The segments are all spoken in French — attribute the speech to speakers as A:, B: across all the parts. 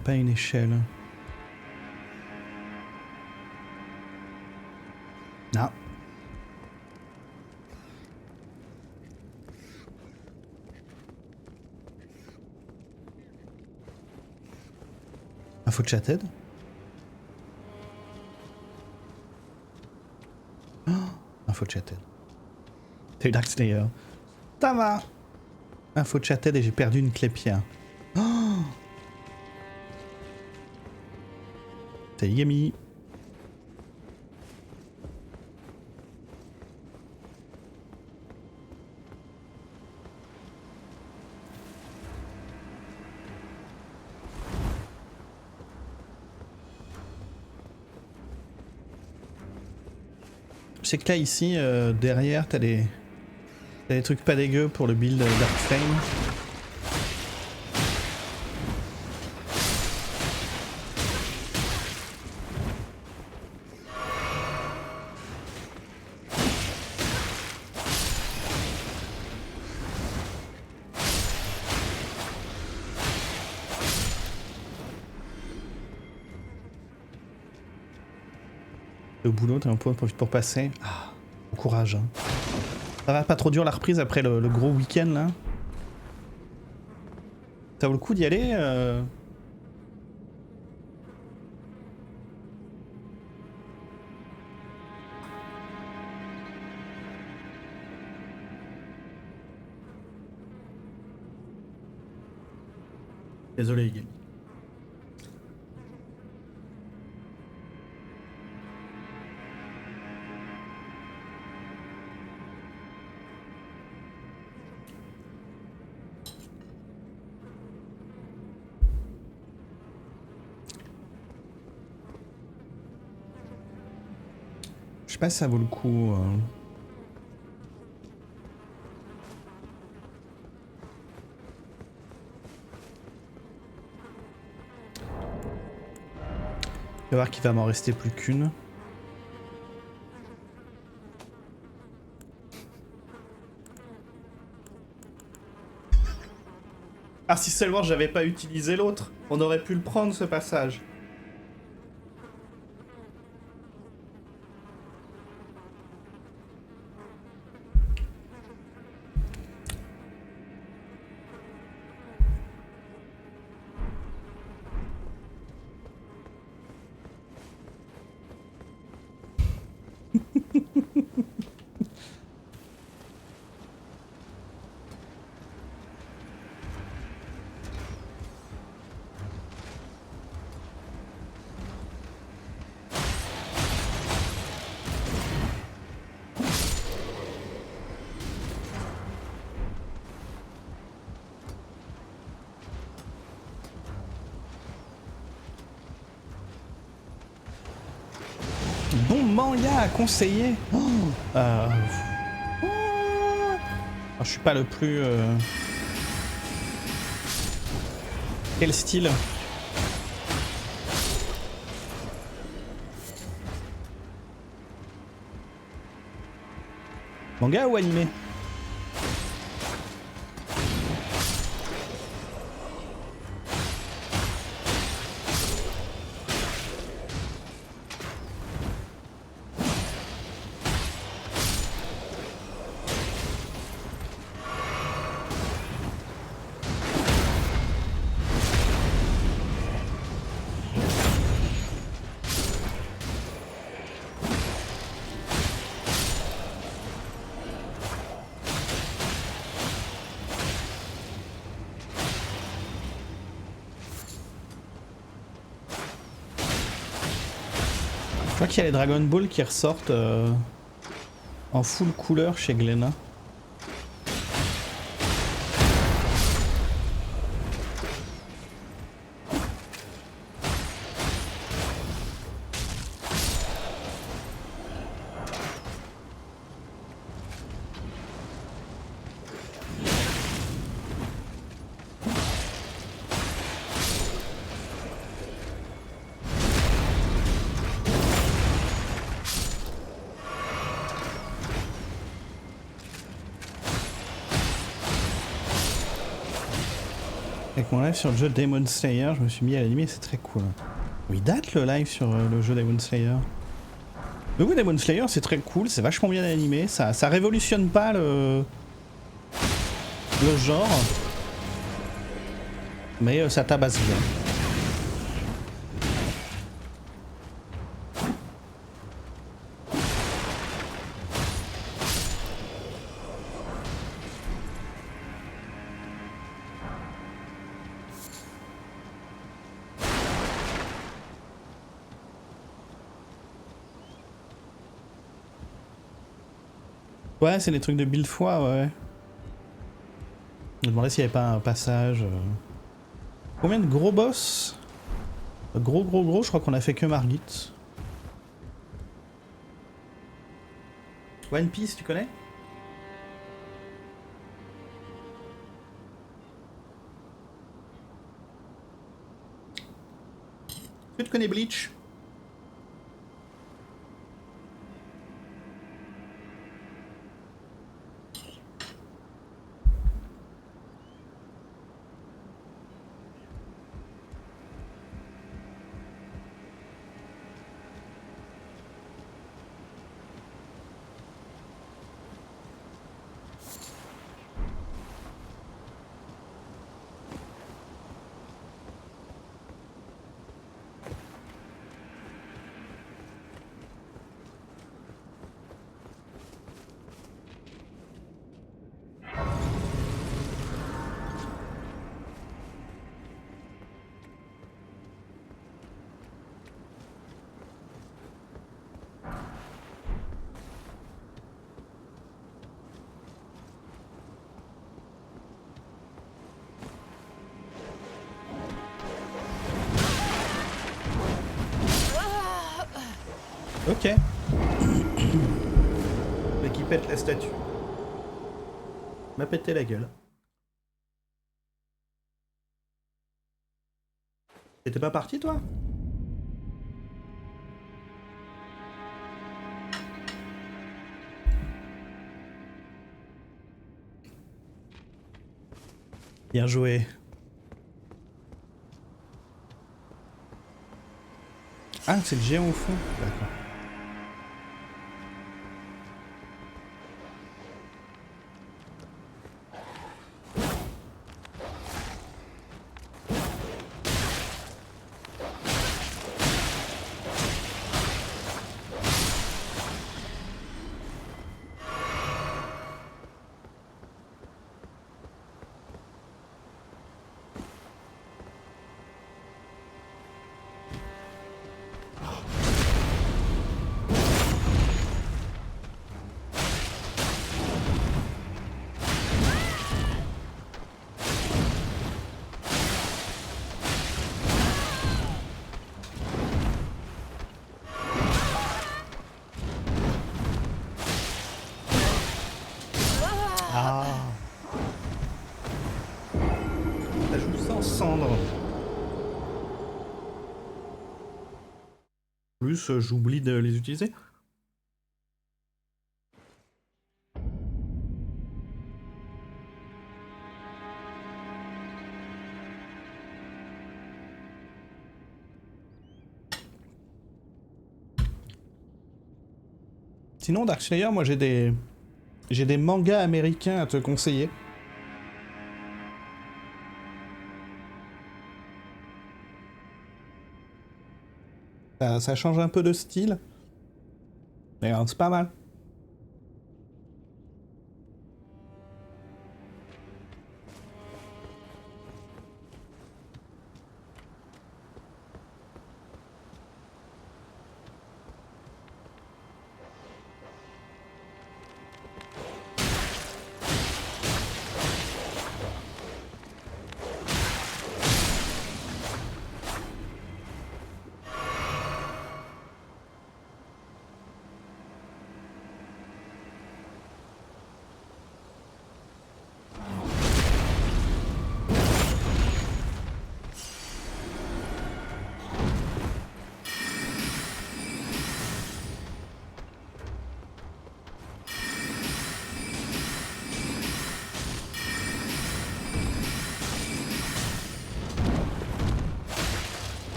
A: Y'a pas une échelle. Non. Un foot chatted. Oh, un foot chatted. T'as eu Dark Slayer. Ça va. Un foot chatted et j'ai perdu une clé pierre. Oh. C'est Yami. Je sais que là ici derrière t'as des trucs pas dégueux pour le build Dark Flame. Au boulot, t'as un point pour passer. Ah, bon courage. Hein. Ça va pas trop dur la reprise après le gros week-end là. Ça vaut le coup d'y aller Désolé, Iggy. Je sais pas si ça vaut le coup. Je vais voir qu'il va m'en rester plus qu'une. Ah, si seulement j'avais pas utilisé l'autre, on aurait pu le prendre ce passage. Bon manga à conseiller. Oh, je suis pas le plus... Quel style? Manga ou animé? Je crois qu'il y a les Dragon Ball qui ressortent en full couleur chez Glénat. Avec mon live sur le jeu Demon Slayer, je me suis mis à l'animer, c'est très cool. Oui, date le live sur le jeu Demon Slayer. Mais oui, Demon Slayer, c'est très cool, c'est vachement bien animé, ça révolutionne pas le genre, mais ça tabasse bien. Ouais, c'est des trucs de build foi, ouais. Je me demandais s'il n'y avait pas un passage. Combien de gros boss? Gros, je crois qu'on a fait que Margit. One Piece, tu connais? Est-ce que tu connais Bleach? Ok. Mais qui pète la statue. M'a pété la gueule. T'étais pas parti toi? Bien joué. Ah, c'est le géant au fond. D'accord. Ah. Ça joue sans cendre. Plus, j'oublie de les utiliser. Sinon, Darkslayer, moi j'ai des mangas américains à te conseiller. Ça change un peu de style. Mais c'est pas mal.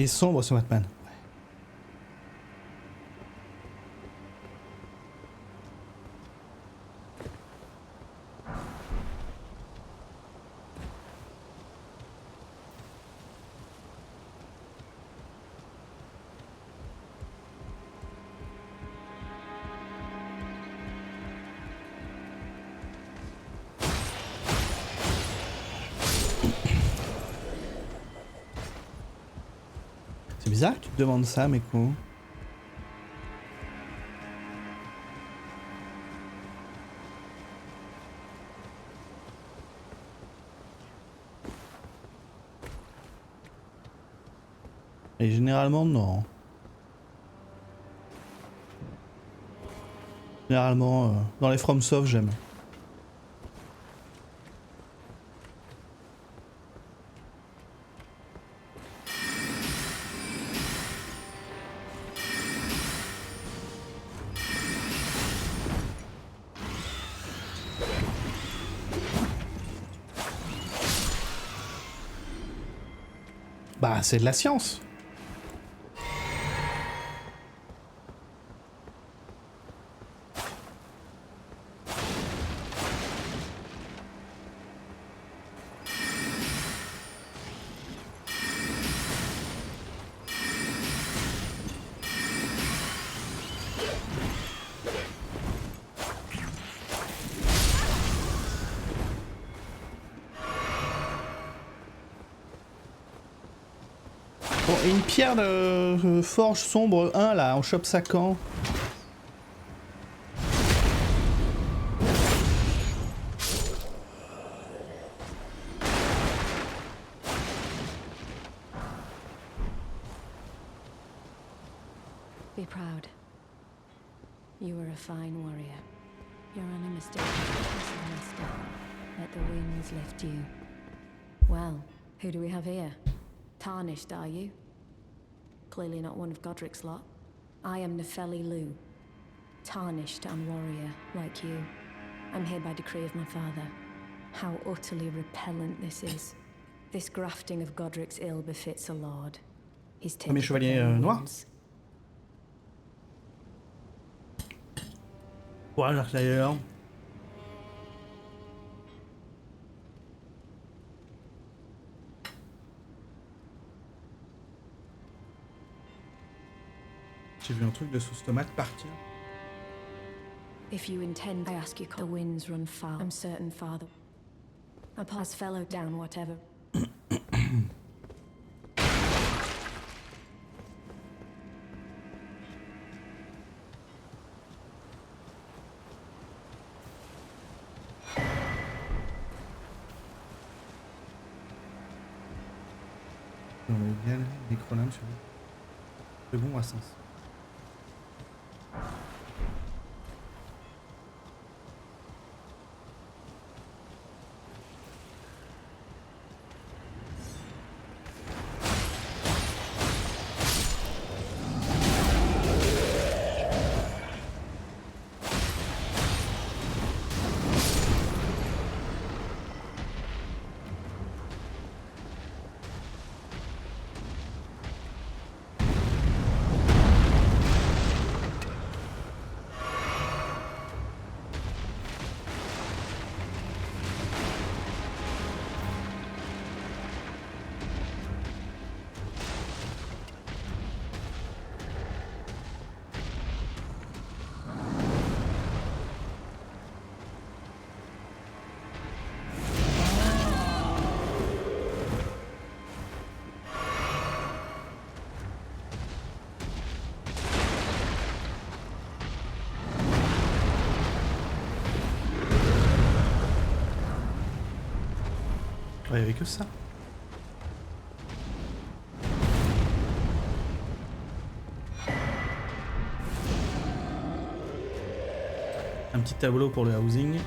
A: Il est sombre ce Batman. C'est bizarre que tu te demandes ça, Meko. Et généralement, non. Généralement, dans les FromSoft, j'aime. Bah, c'est de la science. Bon, et une pierre de forge sombre 1 là, on chope ça quand?
B: Be proud. You were a fine warrior. Your unmistakable master. Let the winds lift you. Well, who do we have here? Tarnished, are you? Clearly not one of Godric's lot. I am Nefeli Lu. Tarnished and warrior, like you. I'm here by decree of my father. How utterly repellent this is. This grafting of Godric's ill befits a lord. He's taken
A: Premier chevalier noir. Voilà, d'ailleurs. J'ai vu un truc de sauce tomate partir.
B: If you intend, I ask you, the winds run foul. I'm certain, father. A pass fellow down, whatever.
A: Dans le galerie des Necrolam sur le bon à sens. Ouais, il n'y avait que ça. Un petit tableau pour le housing.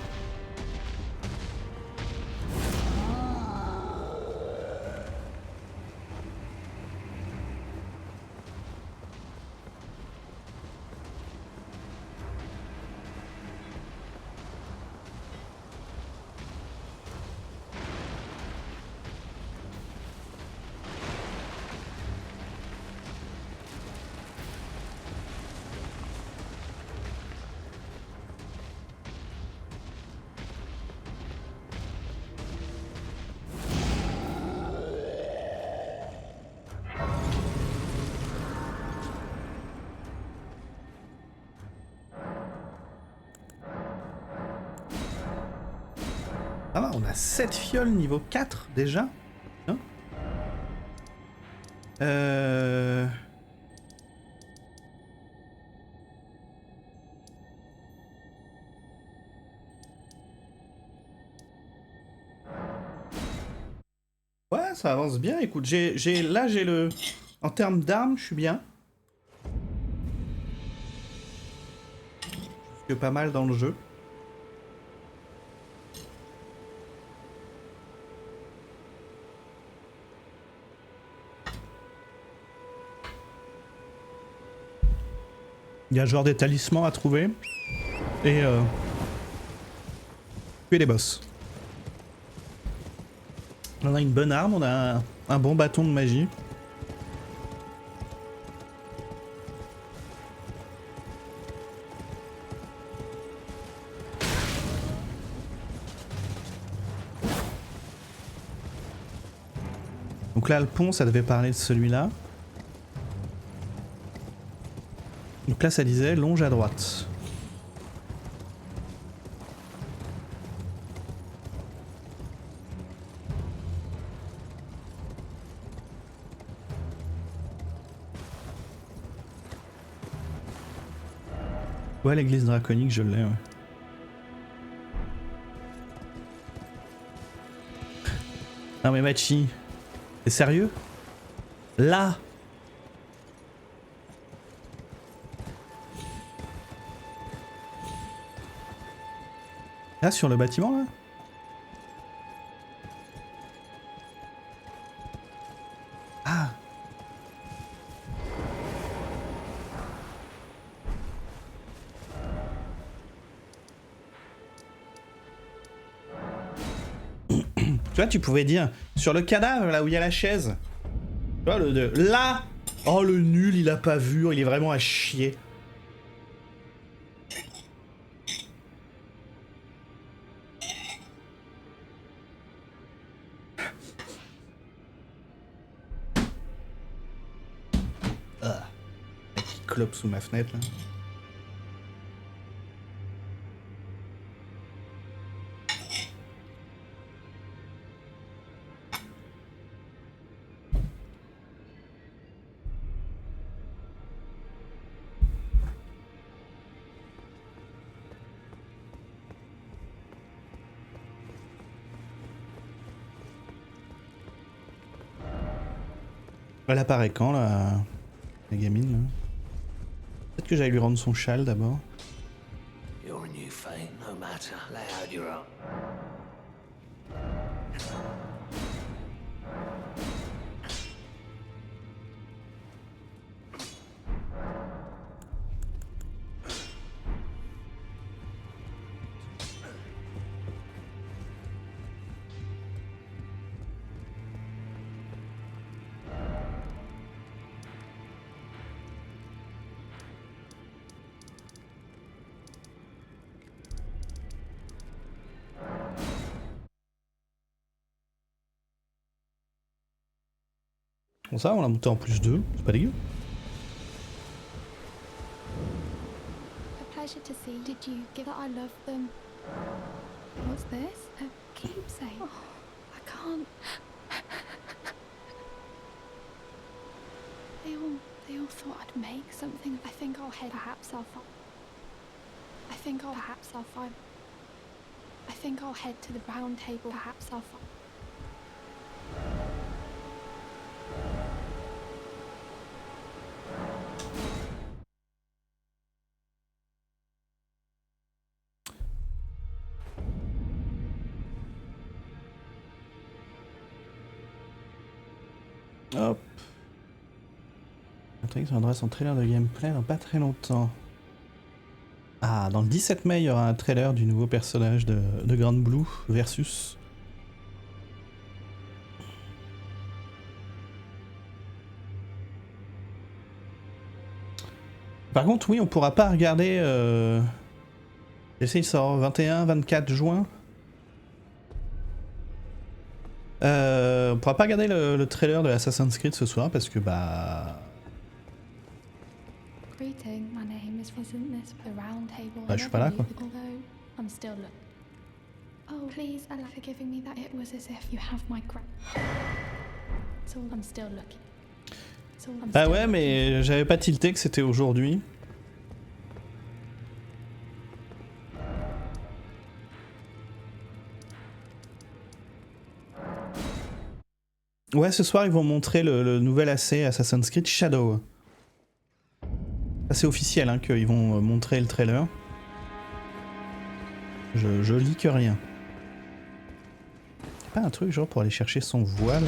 A: Ah va, on a 7 fioles niveau 4 déjà. Hein Ouais, ça avance bien. Écoute, là j'ai le... En termes d'armes, je suis bien. Que pas mal dans le jeu. Il y a genre des talismans à trouver. Et tuer les boss. On a une bonne arme, on a un bon bâton de magie. Donc là, le pont, ça devait parler de celui-là. Donc là, ça disait longe à droite. Ouais, l'église draconique, je l'ai, ouais. Non mais Machi, t'es sérieux? Là? Là, sur le bâtiment, là? Ah! Tu vois, tu pouvais dire, sur le cadavre, là où il y a la chaise. Tu vois, là! Oh, le nul, il a pas vu, il est vraiment à chier. Ah. Mec qui clope sous ma fenêtre, là. Elle apparaît quand, la gamine, là? Peut-être que j'allais lui rendre son châle, d'abord.
C: You're a new fate, no matter how loud you're up.
A: Bon, ça, on l'a monté en plus 2, c'est pas dégueu.
D: A pleasure to see. Did you give that I love them? What's this? A keepsake. Oh, I can't. They all thought I'd make something. I think I'll head. Perhaps I'll find. I think I'll head to the round table. Perhaps I'll find.
A: Hop. Attends, ça adresse un trailer de gameplay dans pas très longtemps. Ah, dans le 17 mai, il y aura un trailer du nouveau personnage de Grand Blue versus. Par contre, oui, on pourra pas regarder. Il sort 21-24 juin. On pourra pas regarder le trailer de Assassin's Creed ce soir parce que bah.
D: Greeting. My name is. Isn't this the round table?
A: Bah, je suis pas là quoi.
D: Although I'm still. Oh, please allow forgiving me that it was as if you have my It's all I'm still looking. It's all I'm
A: Bah
D: still
A: ouais, mais j'avais pas tilté que c'était aujourd'hui. Ouais, ce soir ils vont montrer le nouvel AC Assassin's Creed Shadow. C'est officiel hein, qu'ils vont montrer le trailer. Je lis que rien. Pas un truc genre pour aller chercher son voile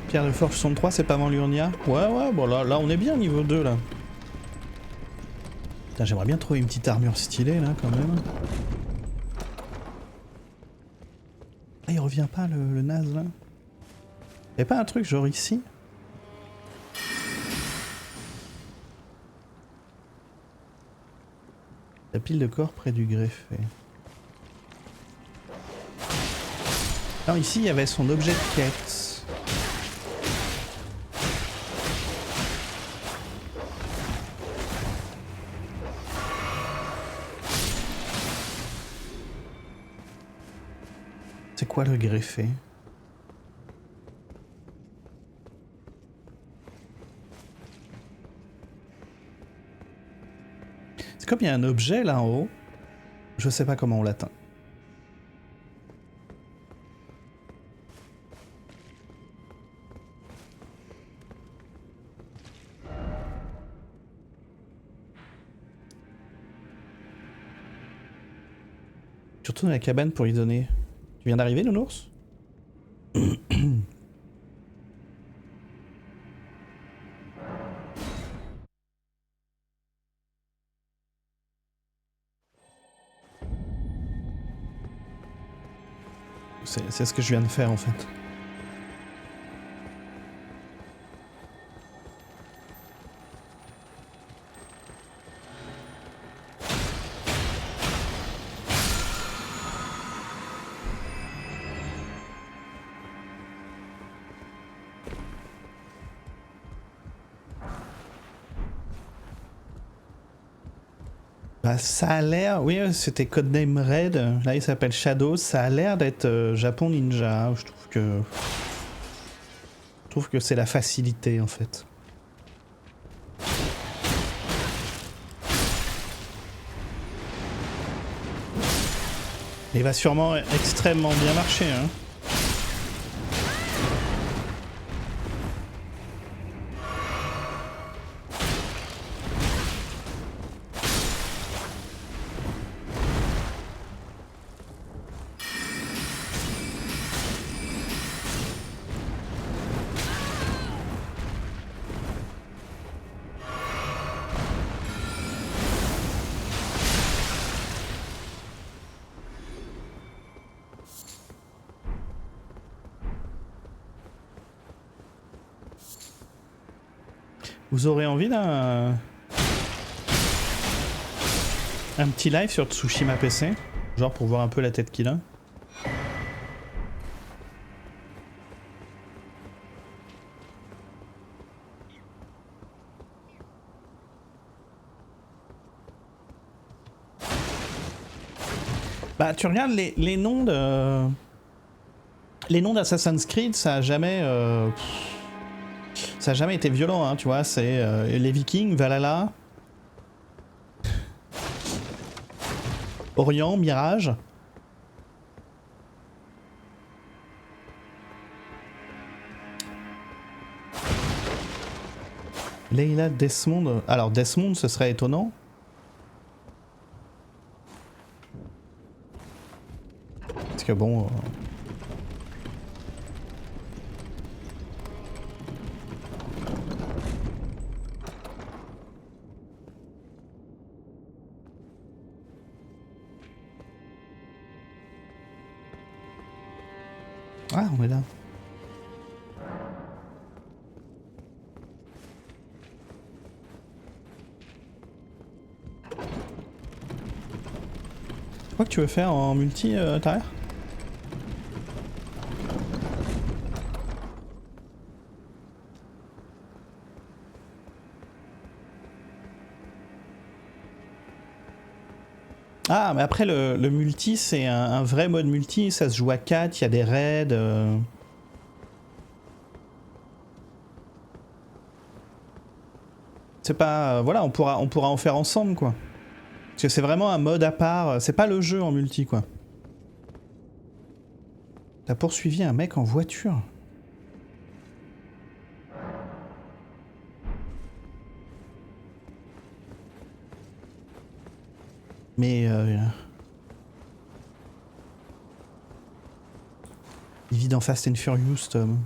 A: Pierre de Forge 63, c'est pas avant l'Urnia? Ouais, bon là on est bien niveau 2 là. Putain, j'aimerais bien trouver une petite armure stylée là quand même. Ah, il revient pas le naze là? Y'a pas un truc genre ici? La pile de corps près du greffé. Non, ici il y avait son objet de quête. C'est quoi le greffé? C'est comme il y a un objet là en haut. Je sais pas comment on l'atteint. Tu retournes à la cabane pour lui donner. Tu viens d'arriver, nounours? C'est ce que je viens de faire en fait. Bah, ça a l'air, oui, c'était Codename Red, là il s'appelle Shadow, ça a l'air d'être Japon Ninja, je trouve que c'est la facilité en fait. Il va sûrement extrêmement bien marcher, hein. Vous aurez envie d'un petit live sur Tsushima PC, genre pour voir un peu la tête qu'il a. Bah tu regardes les noms de les noms d'Assassin's Creed, ça a jamais été violent, hein, tu vois, c'est les Vikings, Valhalla, Orient, Mirage. Leila Desmond. Alors Desmond, ce serait étonnant. Parce que bon... Ah, on est là. C'est quoi que tu veux faire en multi, Tarek? Ah, mais après, le multi, c'est un vrai mode multi. Ça se joue à 4, il y a des raids. C'est pas... voilà, on pourra en faire ensemble, quoi. Parce que c'est vraiment un mode à part. C'est pas le jeu en multi, quoi. T'as poursuivi un mec en voiture. Mais... il vit dans Fast and Furious, Tom.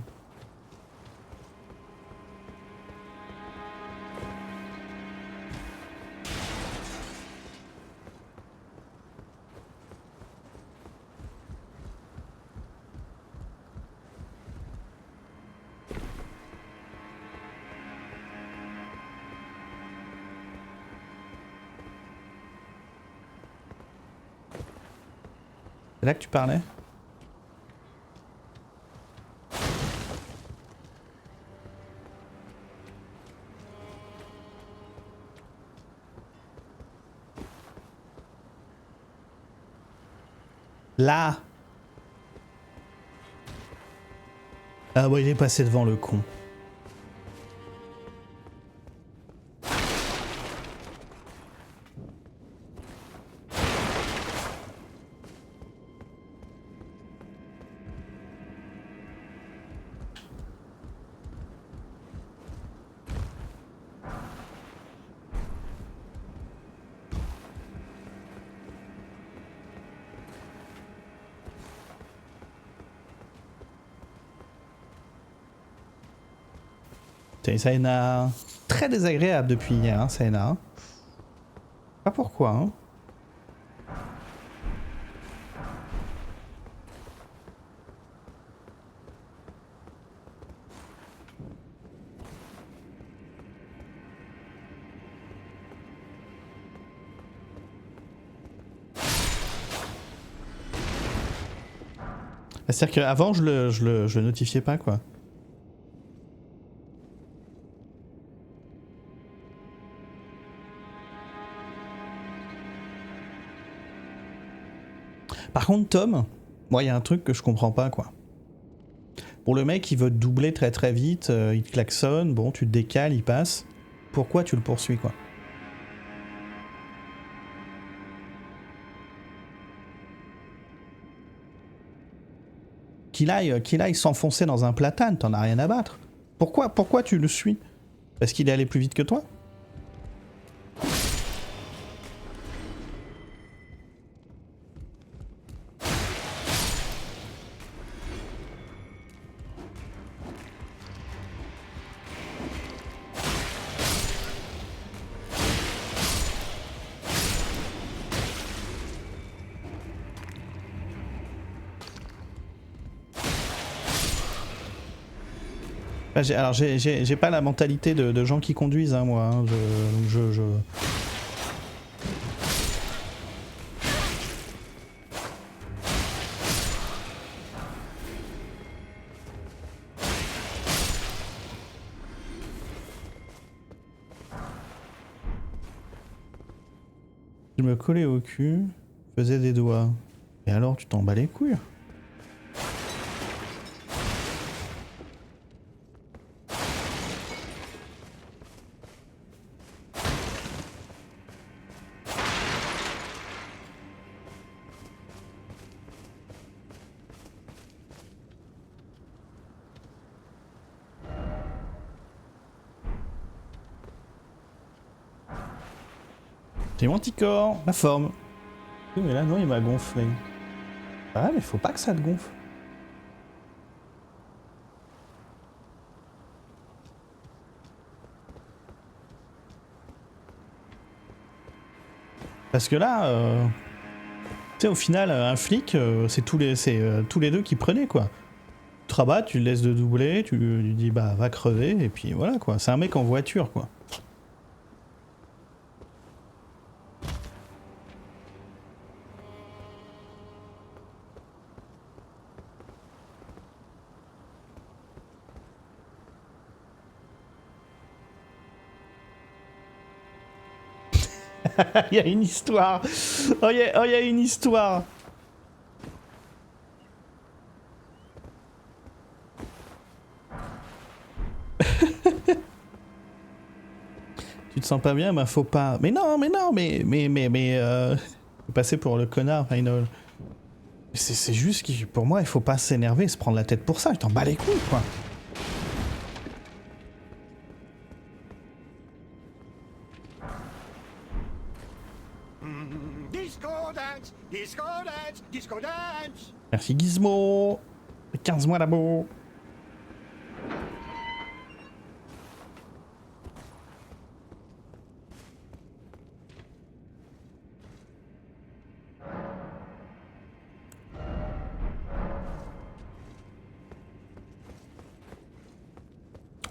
A: C'est là que tu parlais? Là! Ah bon, il est passé devant le con. Saena, très désagréable depuis hier, hein, Saena. Pas pourquoi, hein. C'est-à-dire qu'avant, je le notifiais pas, quoi. Par contre, Tom, moi, il y a un truc que je comprends pas, quoi. Pour le mec, il veut te doubler très très vite, il te klaxonne, bon, tu te décales, il passe. Pourquoi tu le poursuis, quoi? Qu'il aille s'enfoncer dans un platane, t'en as rien à battre. Pourquoi tu le suis? Parce qu'il est allé plus vite que toi? Alors j'ai pas la mentalité de gens qui conduisent, hein, moi. Hein. Je me collais au cul, faisais des doigts. Et alors tu t'en bats les couilles? T'es mon anticorps, ma forme. Oui, mais là, non, il m'a gonflé. Ah, mais faut pas que ça te gonfle. Parce que là, tu sais, au final, un flic, c'est tous les deux qui prenaient, quoi. Tu te rabats, tu le laisses de doubler, tu lui dis, bah, va crever, et puis voilà, quoi. C'est un mec en voiture, quoi. Il y a une histoire. Oh, il y a une histoire. Tu te sens pas bien, bah faut pas. Mais non, faut passer pour le connard, Reynold. C'est juste que pour moi, il faut pas s'énerver, se prendre la tête pour ça. Je t'en bats les couilles, quoi.
E: Disco dance, disco dance, disco dance.
A: Merci Gizmo. 15 mois là-bas.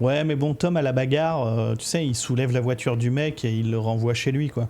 A: Ouais, mais bon, Tom à la bagarre, tu sais, il soulève la voiture du mec et il le renvoie chez lui, quoi.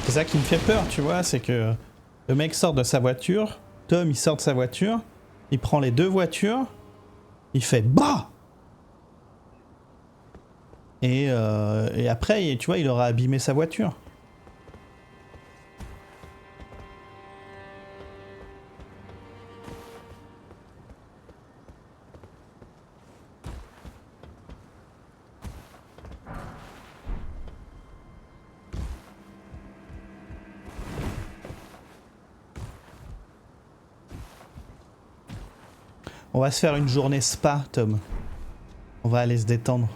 A: C'est ça qui me fait peur, tu vois, c'est que le mec sort de sa voiture, Tom il sort de sa voiture, il prend les deux voitures, il fait BAH! Et après, tu vois, il aura abîmé sa voiture. On va se faire une journée spa, Tom. On va aller se détendre.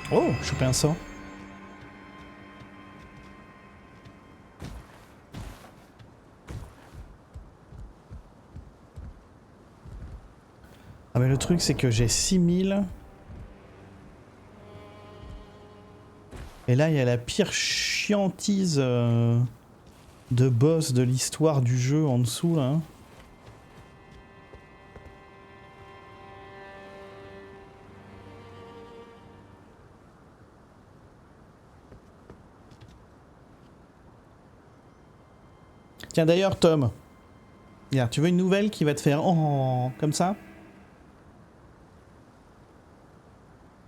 A: Oh, choper un sang. Ah mais le truc c'est que j'ai 6000. Et là il y a la pire chiantise de boss de l'histoire du jeu en dessous là. Tiens d'ailleurs Tom, regarde, tu veux une nouvelle qui va te faire comme ça?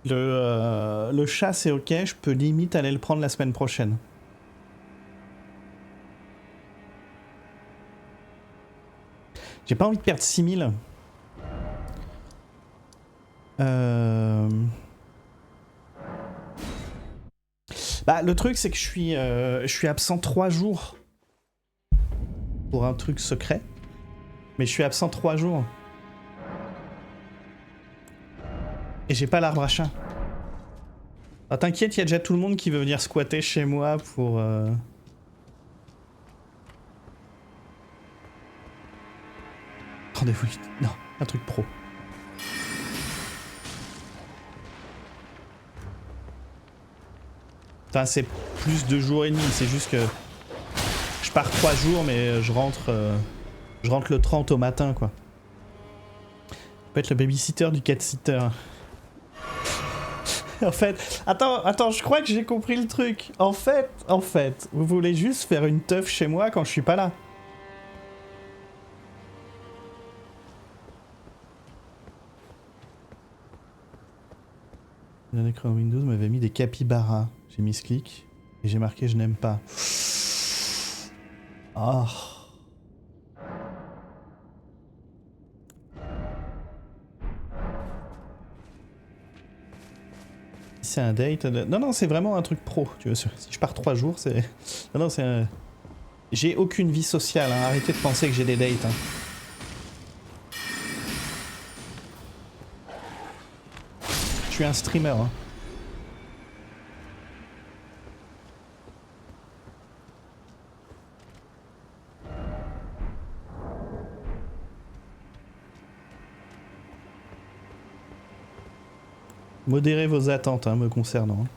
A: Le chat c'est ok, je peux limite aller le prendre la semaine prochaine. J'ai pas envie de perdre 6000. Bah le truc c'est que je suis absent 3 jours. Pour un truc secret. Mais je suis absent 3 jours. Et j'ai pas l'arbre à chat. Ah, t'inquiète, il y a déjà tout le monde qui veut venir squatter chez moi pour... Rendez-vous... Non, un truc pro. Enfin, c'est plus de jours et demi, c'est juste que... Je pars 3 jours, mais je rentre le 30 au matin, quoi. Je peux être le babysitter du cat-sitter. En fait... Attends, je crois que j'ai compris le truc. En fait, vous voulez juste faire une teuf chez moi quand je suis pas là. dernier Chrome Windows m'avait mis des capybaras. J'ai mis ce clic et j'ai marqué je n'aime pas. Oh. C'est un date. Non, non, c'est vraiment un truc pro. Tu vois, si je pars 3 jours, c'est. Non, non, c'est un. J'ai aucune vie sociale. Hein. Arrêtez de penser que j'ai des dates. Hein. Je suis un streamer. Hein. Modérez vos attentes hein, me concernant. Hein.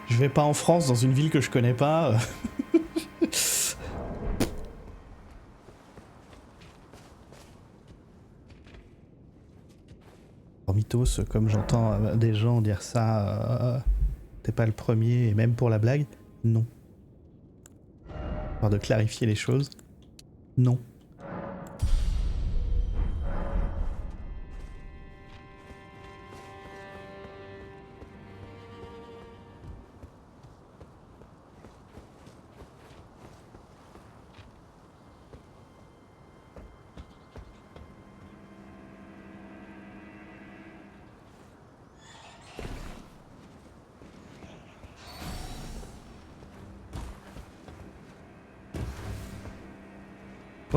A: Je vais pas en France, dans une ville que je connais pas. Mythos, comme j'entends des gens dire ça, t'es pas le premier, et même pour la blague, non. Histoire de clarifier les choses, non.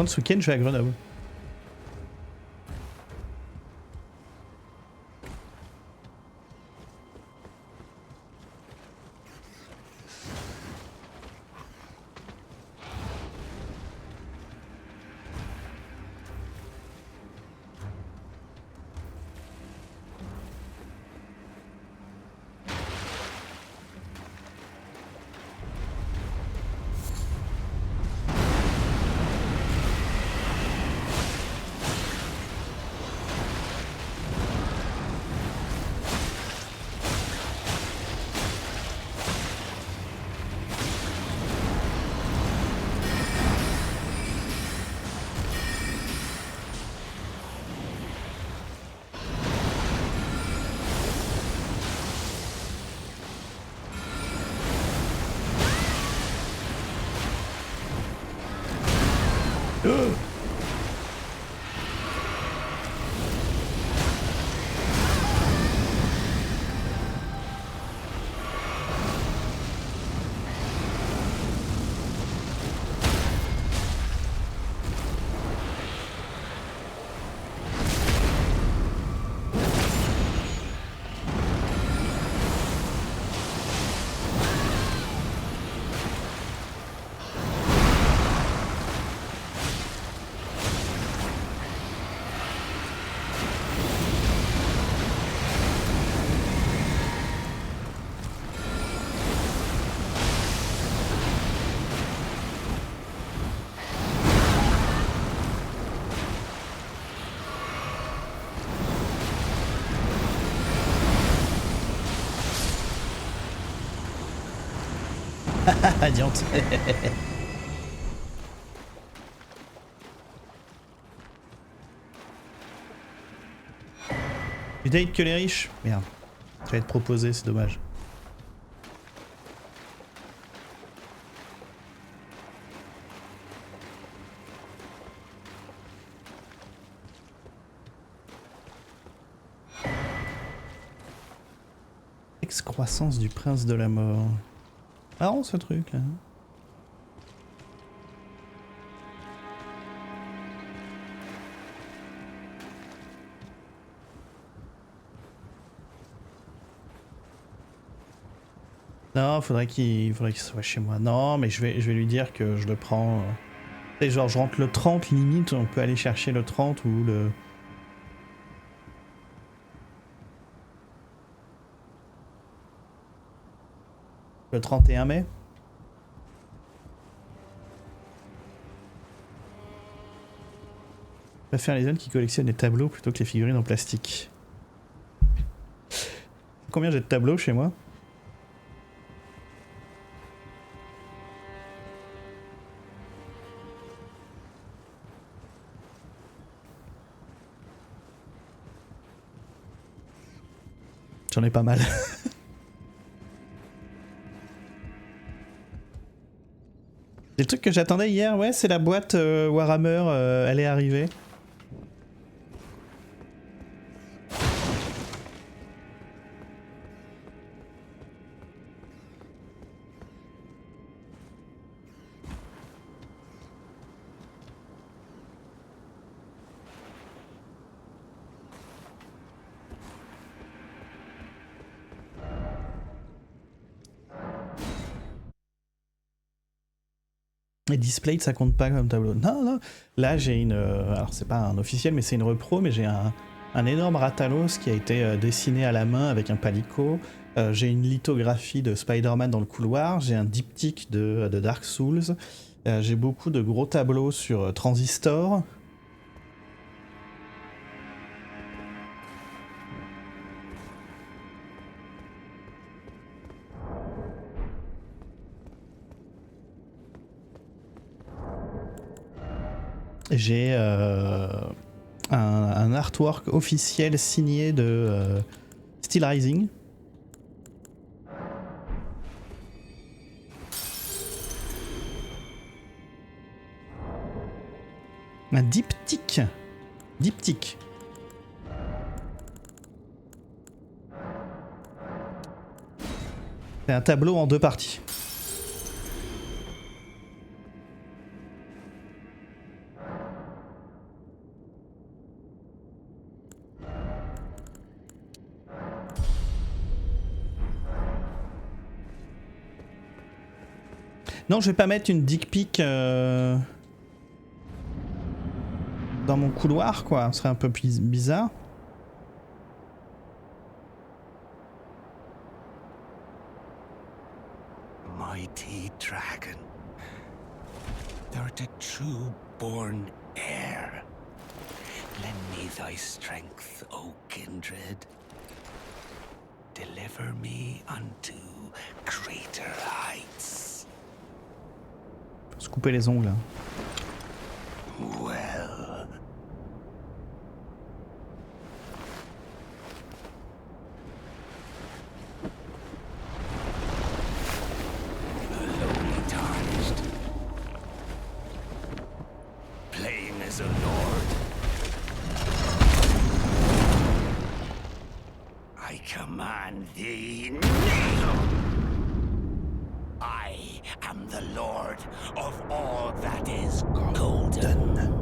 A: Ce week-end, je vais à Grenoble. Adiante. Tu dates que les riches? Merde. Ça va être proposé, c'est dommage. Excroissance du prince de la mort. Marrant ce truc là. Non, faudrait qu'il soit chez moi. Non, mais je vais lui dire que je le prends. Tu sais, genre je rentre le 30 limite, on peut aller chercher le 30 ou le... Le 31 mai. Je préfère les jeunes qui collectionnent les tableaux plutôt que les figurines en plastique. Combien j'ai de tableaux chez moi? J'en ai pas mal. Le truc que j'attendais hier, ouais, c'est la boîte Warhammer, elle est arrivée. Et Displayed, ça compte pas comme tableau. Non, non. Là, j'ai une... alors, c'est pas un officiel, mais c'est une repro, mais j'ai un énorme Ratalos qui a été dessiné à la main avec un palico. J'ai une lithographie de Spider-Man dans le couloir. J'ai un diptyque de Dark Souls. J'ai beaucoup de gros tableaux sur Transistor. J'ai un artwork officiel signé de Steel Rising. Un diptyque. Diptyque. C'est un tableau en 2 parties. Non, je vais pas mettre une dick pic dans mon couloir, quoi. Ce serait un peu bizarre.
C: Mighty dragon, thou art a true born heir. Lend me thy strength, O kindred. Deliver me unto greater heights.
A: Faut se couper les ongles.
C: Well. Alone tarnished. Plain as a lord. I command thee, kneel! I am the lord of all that is golden.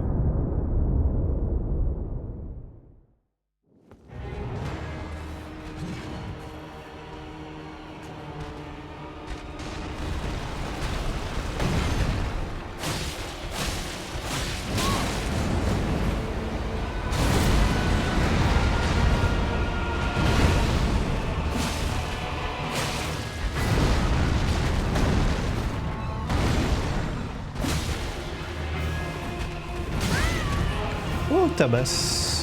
A: Oh, tabasse.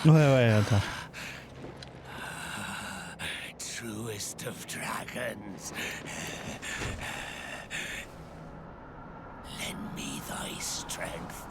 A: Ouais, attends.
C: Truest of dragons. Lend me thy strength.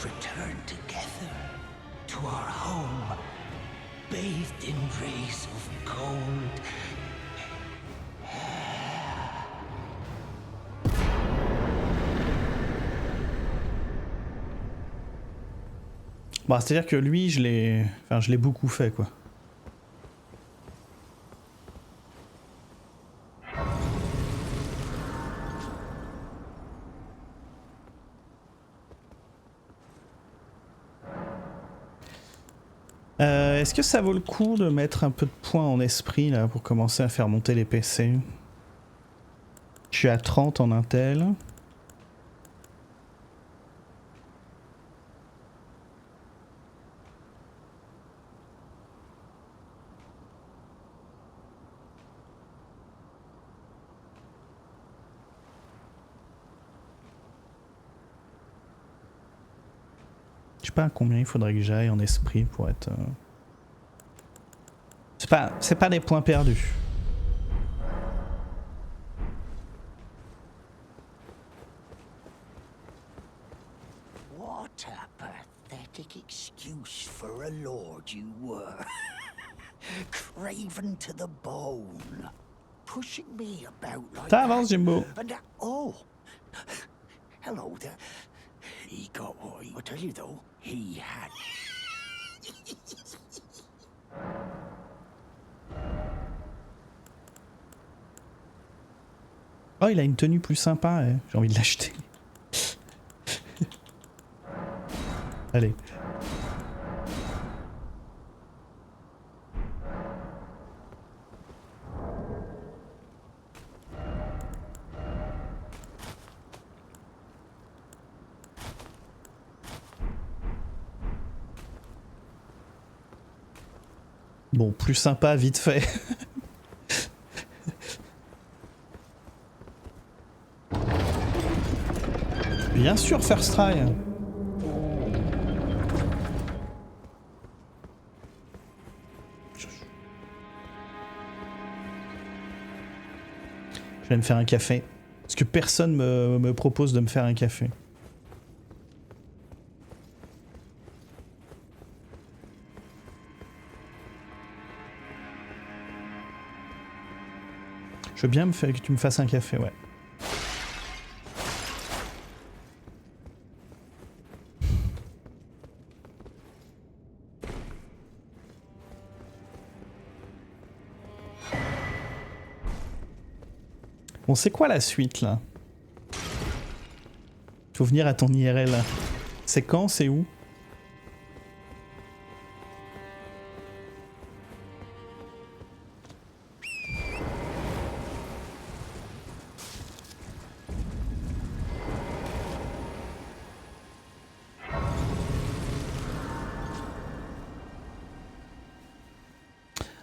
C: Return together to our home, bathed in rays of gold.
A: Bah, c'est-à-dire que lui, je l'ai beaucoup fait, quoi. Est-ce que ça vaut le coup de mettre un peu de points en esprit là pour commencer à faire monter les PC? Je suis à 30 en Intel. Je sais pas à combien il faudrait que j'aille en esprit pour être... C'est pas des points perdus.
C: What a pathetic excuse for a lord you were. Craven to the bone. Pushing me about like
A: Ça avance, Jimbo.
C: And oh, hello there. He got what I tell you though, he had.
A: Oh, il a une tenue plus sympa, eh. J'ai envie de l'acheter. Allez. Bon, plus sympa, vite fait. Bien sûr, First Try. Je vais me faire un café. Parce que personne me propose de me faire un café. Je veux bien que tu me fasses un café, ouais. Bon, c'est quoi la suite, là? Faut venir à ton IRL. C'est quand? C'est où?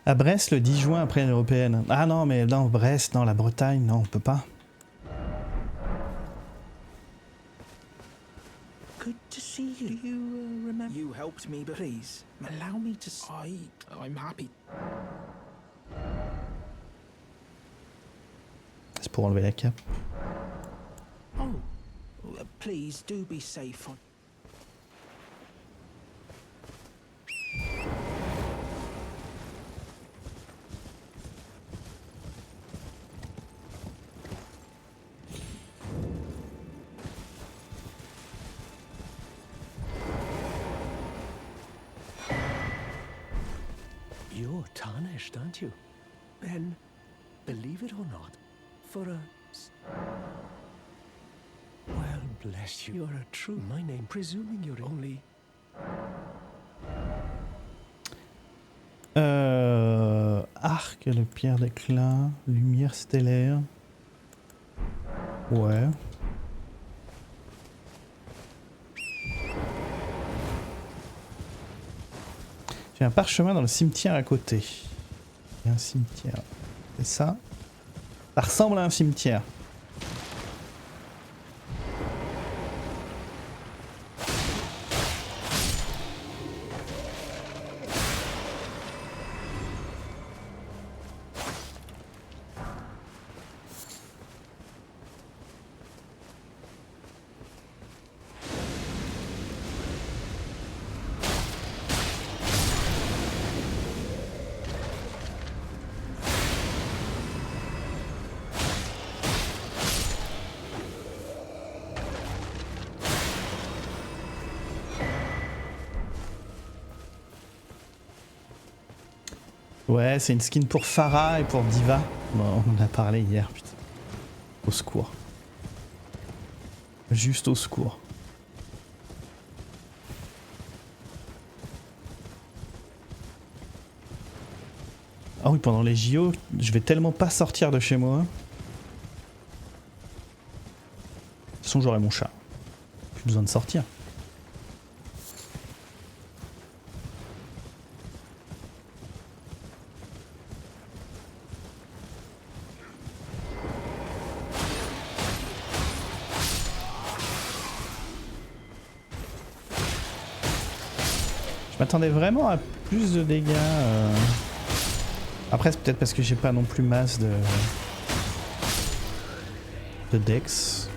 A: À Brest le 10 juin après l'européenne. Ah non, mais non, Brest, non, la Bretagne, non, on peut pas.
F: Good to see you. Do you remember? You helped me, but please allow me to. I'm happy.
A: pour enlever la cape.
F: Oh, please do be safe.
C: You're tarnished, aren't you? Then, believe it or not, for a... Well, bless you. You're a true... My name, presuming you're only...
A: Arc, le pierre d'éclat, lumière stellaire. Ouais. J'ai un parchemin dans le cimetière à côté. Il y a un cimetière. C'est ça? Ça ressemble à un cimetière. Ouais, c'est une skin pour Pharah et pour Diva. Bon, on en a parlé hier, putain. Au secours. Juste au secours. Ah oui, pendant les JO, je vais tellement pas sortir de chez moi. De toute façon, j'aurai mon chat. Plus besoin de sortir. Je m'attendais vraiment à plus de dégâts. Après, c'est peut-être parce que j'ai pas non plus masse de dex.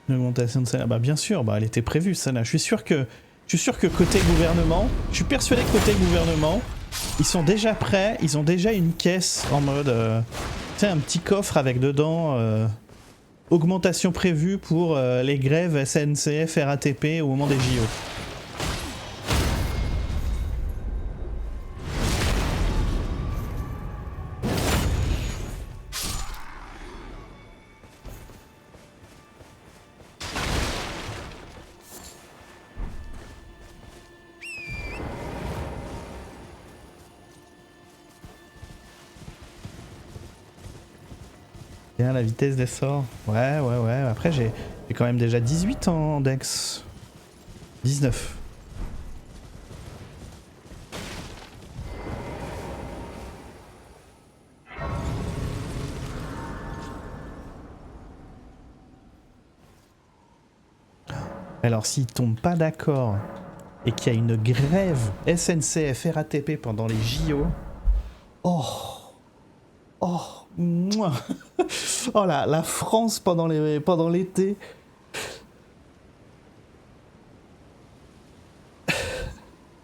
A: L'augmentation de salaire, bah bien sûr, bah elle était prévue ça là. Je suis sûr que côté gouvernement, je suis persuadé que côté gouvernement, ils sont déjà prêts, ils ont déjà une caisse en mode, tu sais, un petit coffre avec dedans augmentation prévue pour les grèves SNCF, RATP au moment des JO. Bien la vitesse des sorts. Ouais. Après j'ai quand même déjà 18 en dex. 19. Alors s'ils tombent pas d'accord et qu'il y a une grève SNCF RATP pendant les JO. Mouah. Oh là, la France pendant l'été.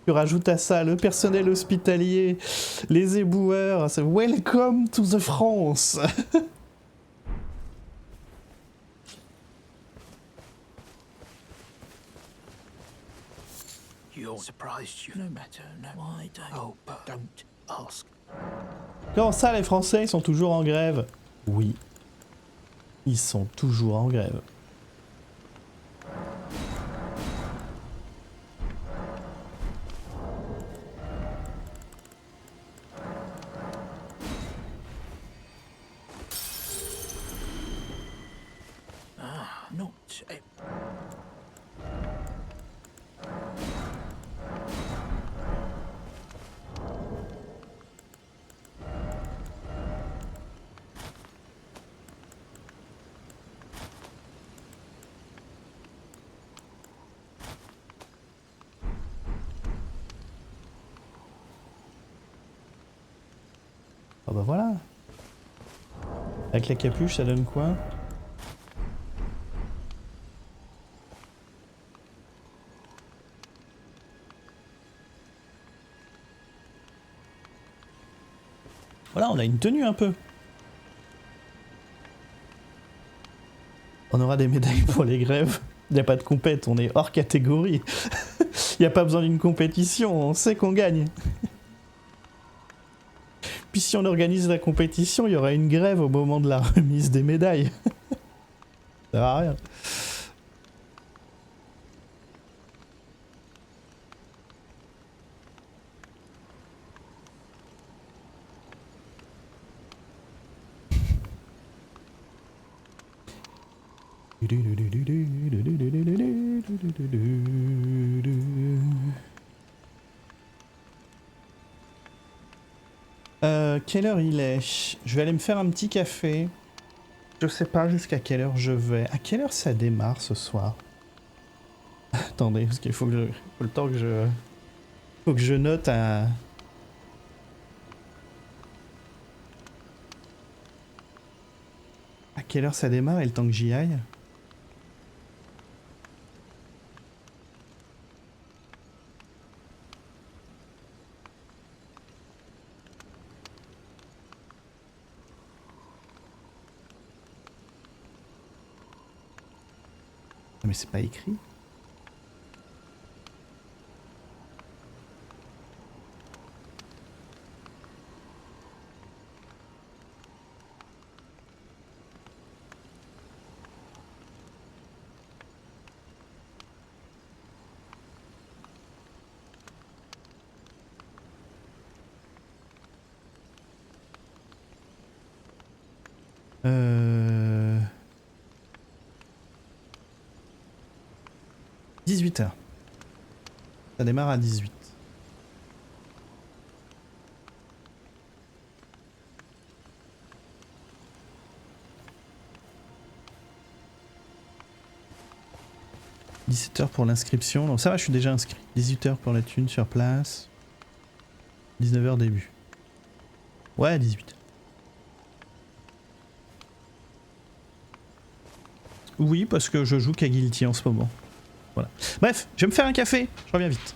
A: Tu rajoutes à ça le personnel hospitalier, les éboueurs, c'est welcome to the France.
C: You're surprised you no matter. No, I don't. Oh, but don't ask.
A: Comment ça, les Français, ils sont toujours en grève? Oui. Ils sont toujours en grève.
C: Ah, not...
A: Ah bah voilà. Avec la capuche, ça donne quoi? Voilà, on a une tenue un peu. On aura des médailles pour les grèves. Il n'y a pas de compète, on est hors catégorie. Il n'y a pas besoin d'une compétition, on sait qu'on gagne. Puis si on organise la compétition, il y aura une grève au moment de la remise des médailles. Ça va à rien. Quelle heure il est? Je vais aller me faire un petit café. Je sais pas jusqu'à quelle heure je vais. À quelle heure ça démarre ce soir? Attendez, parce qu'il faut que faut le temps que je... Faut que je note à... À quelle heure ça démarre et le temps que j'y aille? Ah, mais c'est pas écrit. Euh... 18h. Ça démarre à 18. « 17h pour l'inscription. Donc ça va, je suis déjà inscrit. 18h pour la thune sur place. 19h début. Ouais, 18h. Oui, parce que je joue qu'à Guilty en ce moment. Voilà. Bref, je vais me faire un café. Je reviens vite.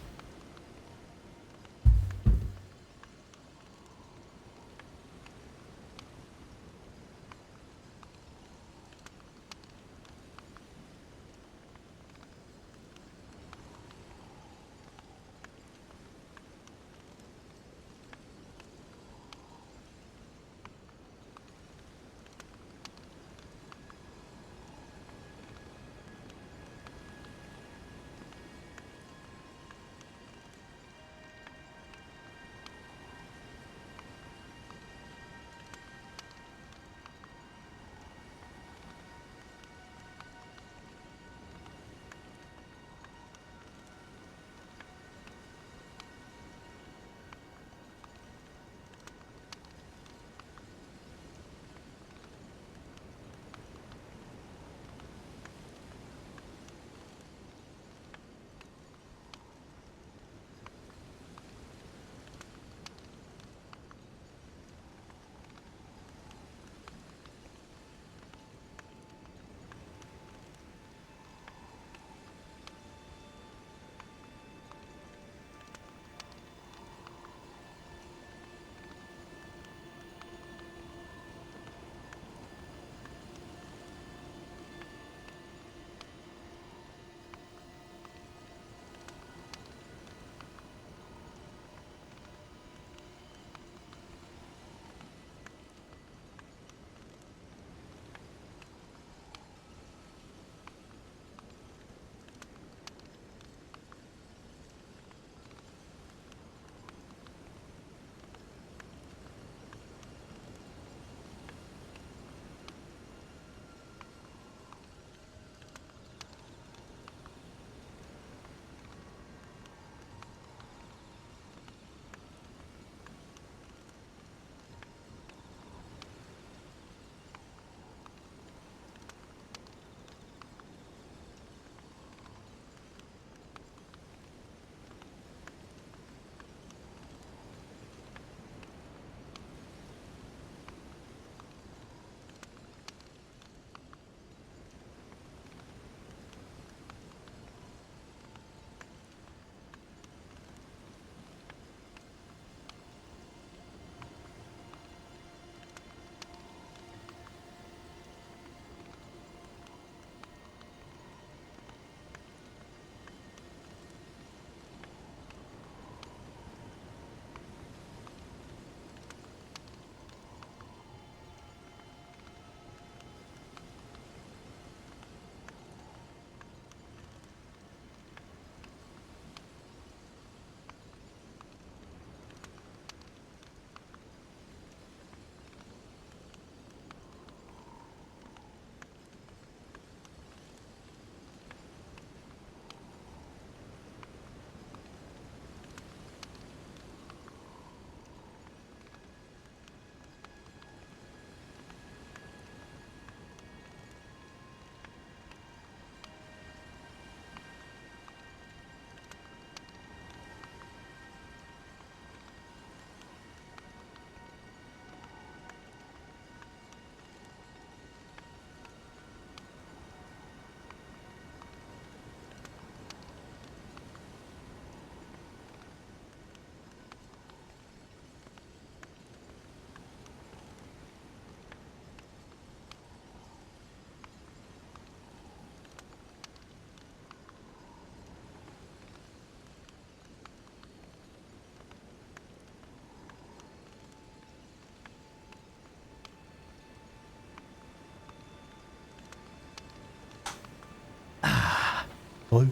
A: Re.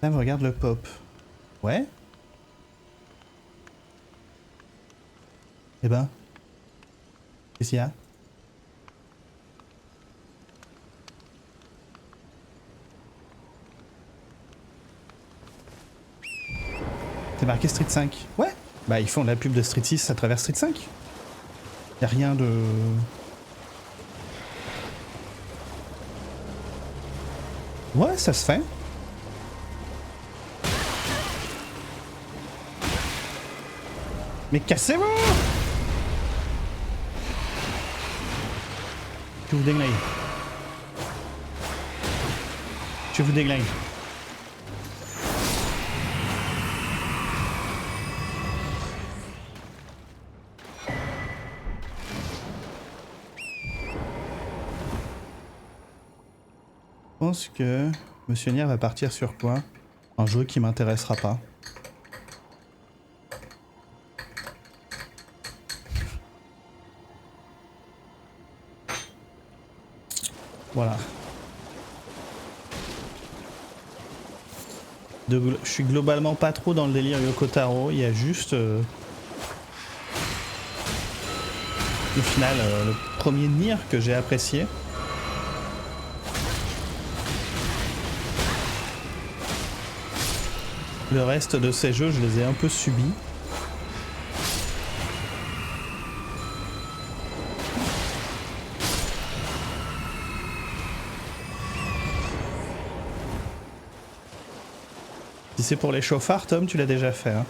A: Là, regarde le pop. Ouais. Eh ben. Qu'est-ce qu'il y a? C'est marqué Street 5. Ouais. Bah ils font la pub de Street 6 à travers Street 5. Y a rien de... Ouais, ça se fait. Mais cassez-vous! Je vous déglingue. Je vous déglingue. Je pense que Monsieur Nier va partir sur quoi? Un jeu qui m'intéressera pas. Voilà. Je suis globalement pas trop dans le délire Yoko Taro, il y a juste... au final, le premier Nier que j'ai apprécié. Le reste de ces jeux, je les ai un peu subis. Si c'est pour les chauffards, Tom, tu l'as déjà fait. Hein.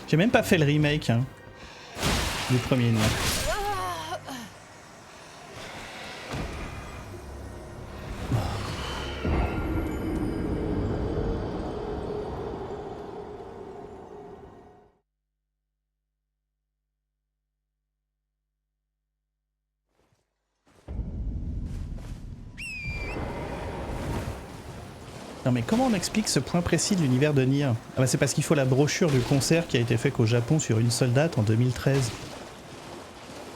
A: J'ai même pas fait le remake hein, du premier Nier. Non mais comment on explique ce point précis de l'univers de Nier? Ah bah c'est parce qu'il faut la brochure du concert qui a été fait qu'au Japon sur une seule date en 2013.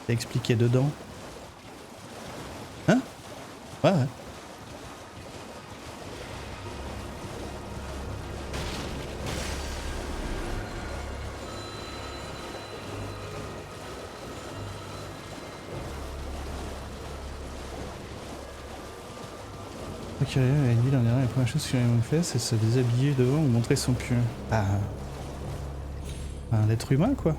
A: C'est expliqué dedans. Hein? Ouais ouais. Ok, elle dit l'an dernier, la première chose qu'il a fait, c'est se déshabiller devant ou montrer son cul. Ah. Un être humain, quoi.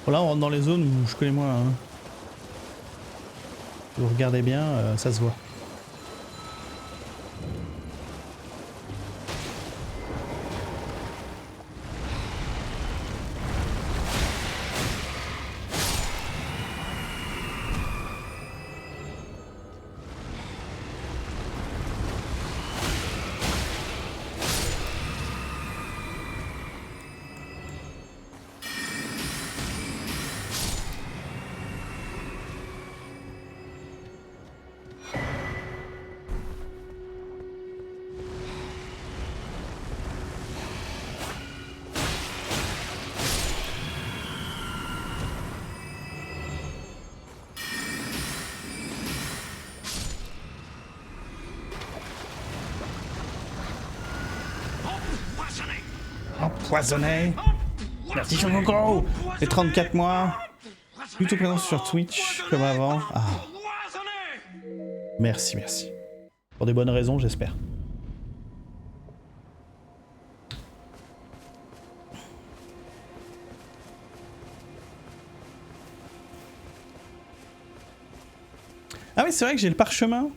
A: Bon là on rentre dans les zones où je connais moins. Hein. Si vous regardez bien, ça se voit. empoisonné. Merci Chococo. Les 34 mois. Plutôt présent sur Twitch comme avant. Ah. Merci, merci. Pour des bonnes raisons, j'espère. Ah oui, c'est vrai que j'ai le parchemin.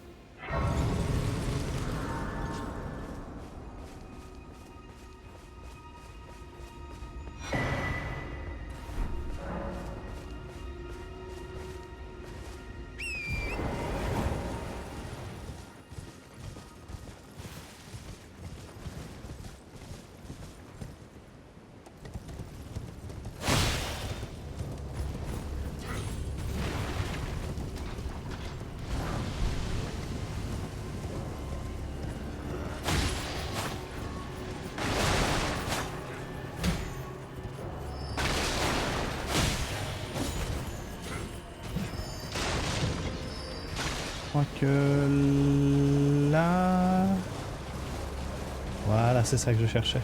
A: Je crois que là... Voilà, c'est ça que je cherchais.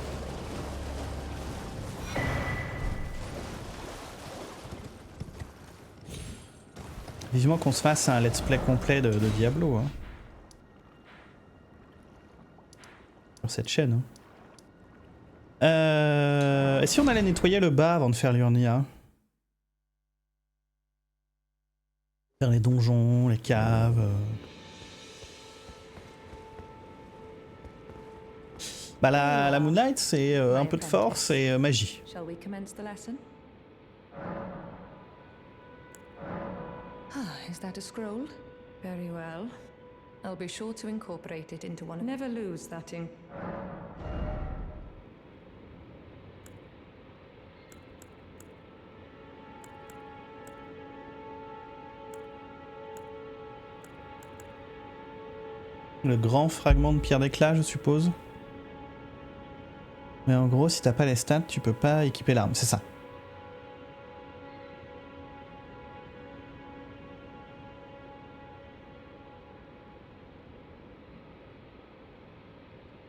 A: Vivement qu'on se fasse un let's play complet de Diablo. Hein. Sur cette chaîne. Hein. Et si on allait nettoyer le bas avant de faire l'Urnia? Faire les donjons, les caves. Bah la Moonlight c'est un peu de force et magie.
B: Shall we commence the lesson? Is that a scroll? Very well. I'll be sure to incorporate it into one. Never lose that ink.
A: Le grand fragment de pierre d'éclat, je suppose. Mais en gros, si t'as pas les stats, tu peux pas équiper l'arme, c'est ça.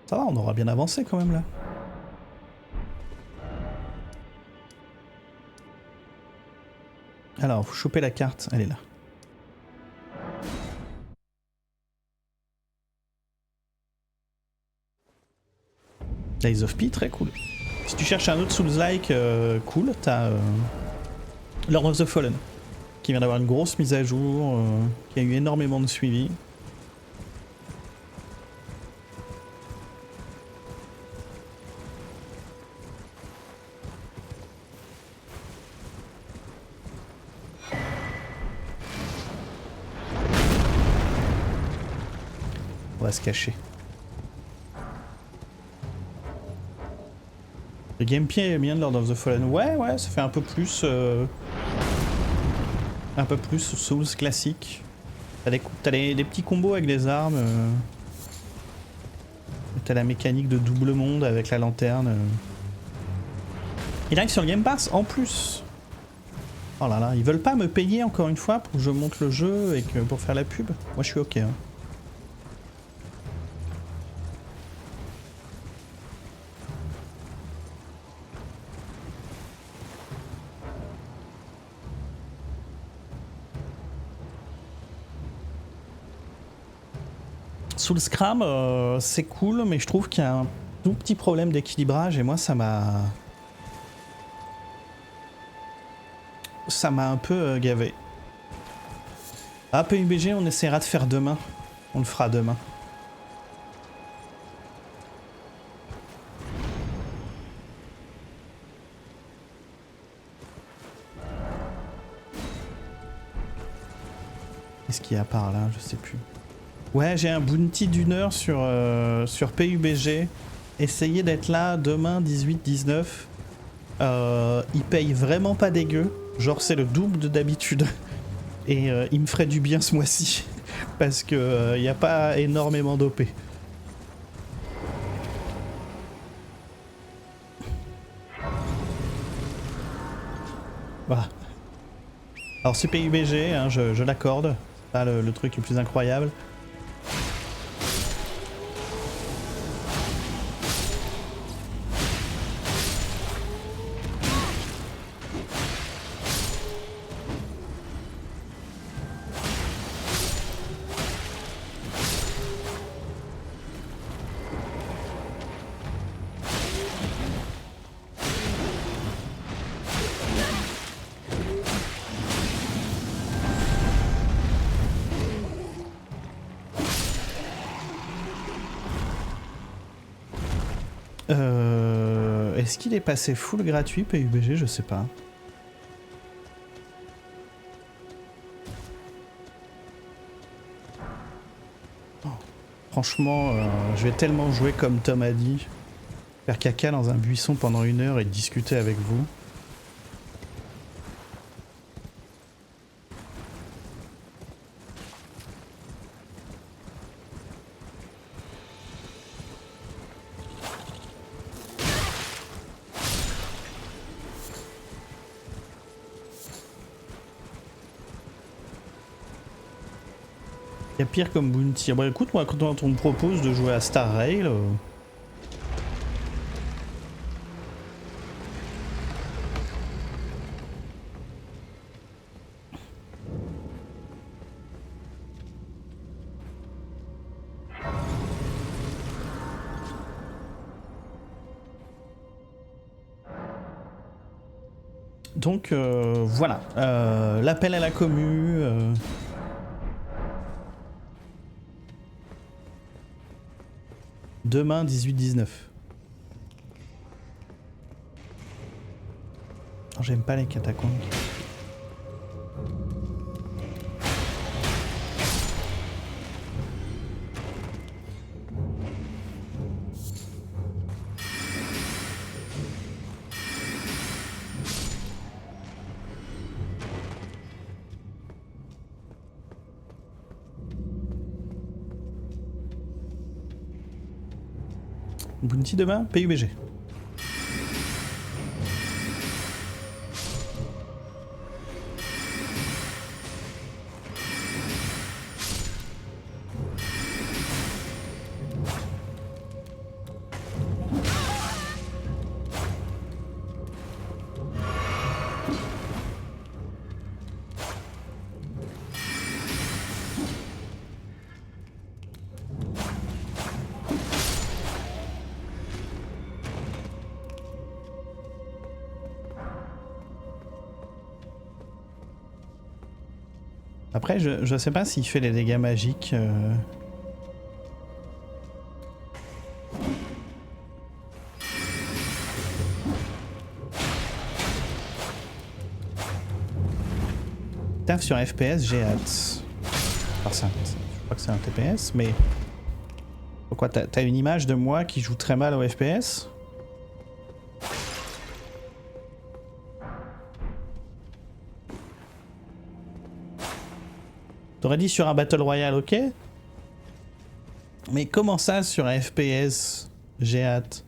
A: Ça va, on aura bien avancé quand même là. Alors, faut choper la carte, elle est là. Days of P, très cool. Si tu cherches un autre Souls-like cool, t'as Lord of the Fallen, qui vient d'avoir une grosse mise à jour, qui a eu énormément de suivi. On va se cacher. Le gameplay est bien de Lord of the Fallen. Ouais, ça fait un peu plus Souls classique. T'as des petits combos avec des armes. T'as la mécanique de double monde avec la lanterne. Il arrive sur le Game Pass en plus. Oh là là, ils veulent pas me payer encore une fois pour que je monte le jeu et que pour faire la pub. Moi je suis ok. Hein. Sous le Scram, c'est cool, mais je trouve qu'il y a un tout petit problème d'équilibrage et moi ça m'a un peu gavé. Ah, PUBG, on essaiera de faire demain. On le fera demain. Qu'est-ce qu'il y a par là? Je sais plus. Ouais, j'ai un bounty d'une heure sur PUBG. Essayez d'être là demain 18-19. Il paye vraiment pas dégueu. Genre c'est le double de d'habitude. Et il me ferait du bien ce mois-ci. Parce que y a pas énormément d'OP. Voilà. Alors c'est PUBG, hein, je l'accorde. C'est pas le truc le plus incroyable. Est-ce qu'il est passé full gratuit PUBG? Je sais pas. Oh. Franchement, je vais tellement jouer comme Tom a dit. Faire caca dans un buisson pendant 1 heure et discuter avec vous. Il y a pire comme Bounty. Bon écoute, moi quand on me propose de jouer à Star Rail... Donc voilà, l'appel à la commu... Demain 18-19. Oh, j'aime pas les catacombes. Bounty demain, PUBG. Après, je sais pas s'il fait les dégâts magiques. Taf sur FPS, j'ai hâte. Alors ça, je crois que c'est un TPS, mais... Pourquoi t'as une image de moi qui joue très mal au FPS ? T'aurais dit sur un Battle Royale, ok? Mais comment ça sur un FPS? J'ai hâte.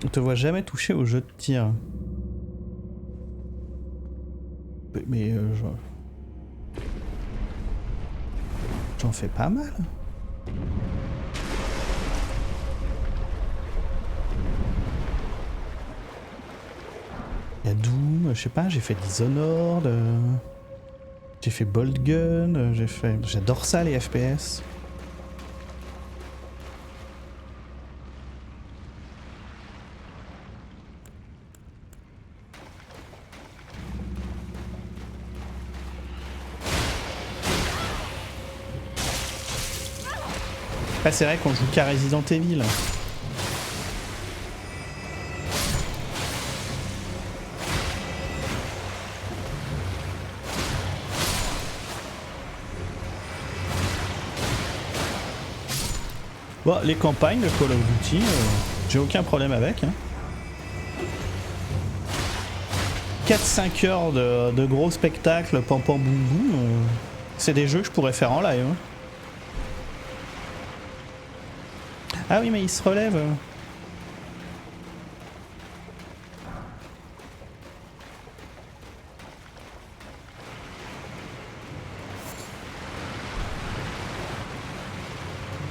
A: On te voit jamais toucher au jeu de tir. Mais j'en fais pas mal. Il y a Doom, je sais pas, j'ai fait Dishonored, j'ai fait Bolt Gun, j'adore ça les FPS. C'est vrai qu'on joue qu'à Resident Evil. Bon, les campagnes de Call of Duty, j'ai aucun problème avec. Hein. 4-5 heures de gros spectacles, pam pam boum boum, c'est des jeux que je pourrais faire en live. Hein. Ah oui, mais il se relève.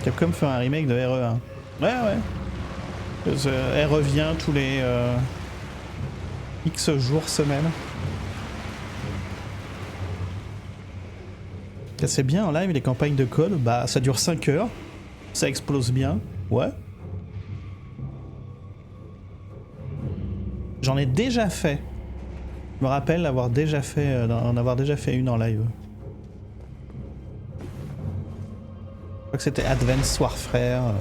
A: Capcom fait un remake de RE1. Ouais, ouais. Elle revient tous les X jours, semaines. Ça c'est bien en live les campagnes de code, bah ça dure 5 heures, ça explose bien, ouais. J'en ai déjà fait. Je me rappelle avoir déjà fait, en avoir déjà fait une en live. Je crois que c'était Advance Warfare.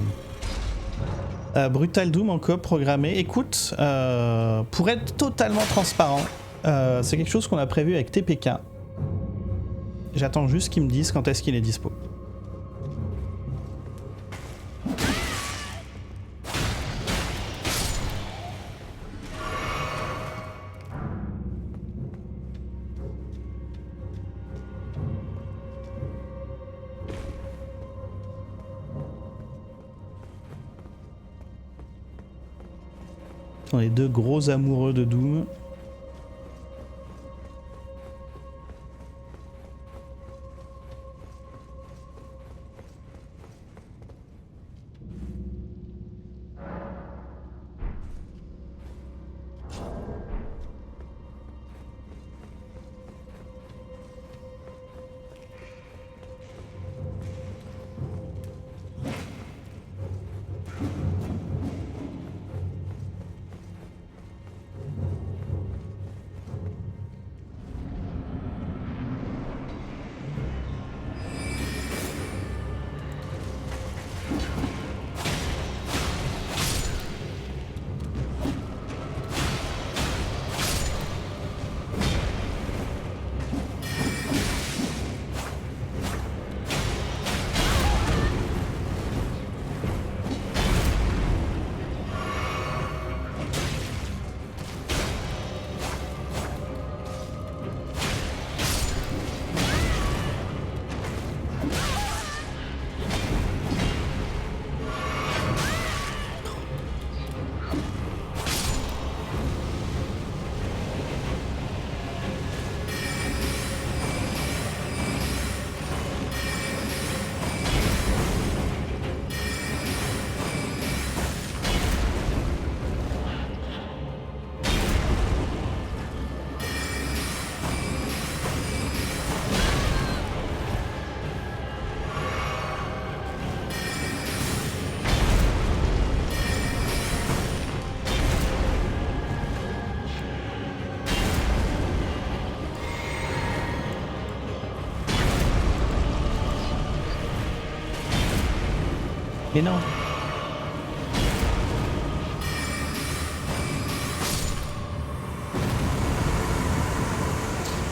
A: Brutal Doom en coop programmé. Écoute, pour être totalement transparent, c'est quelque chose qu'on a prévu avec TPK. J'attends juste qu'ils me disent quand est-ce qu'il est dispo. Ce sont les deux gros amoureux de Doom. Mais non.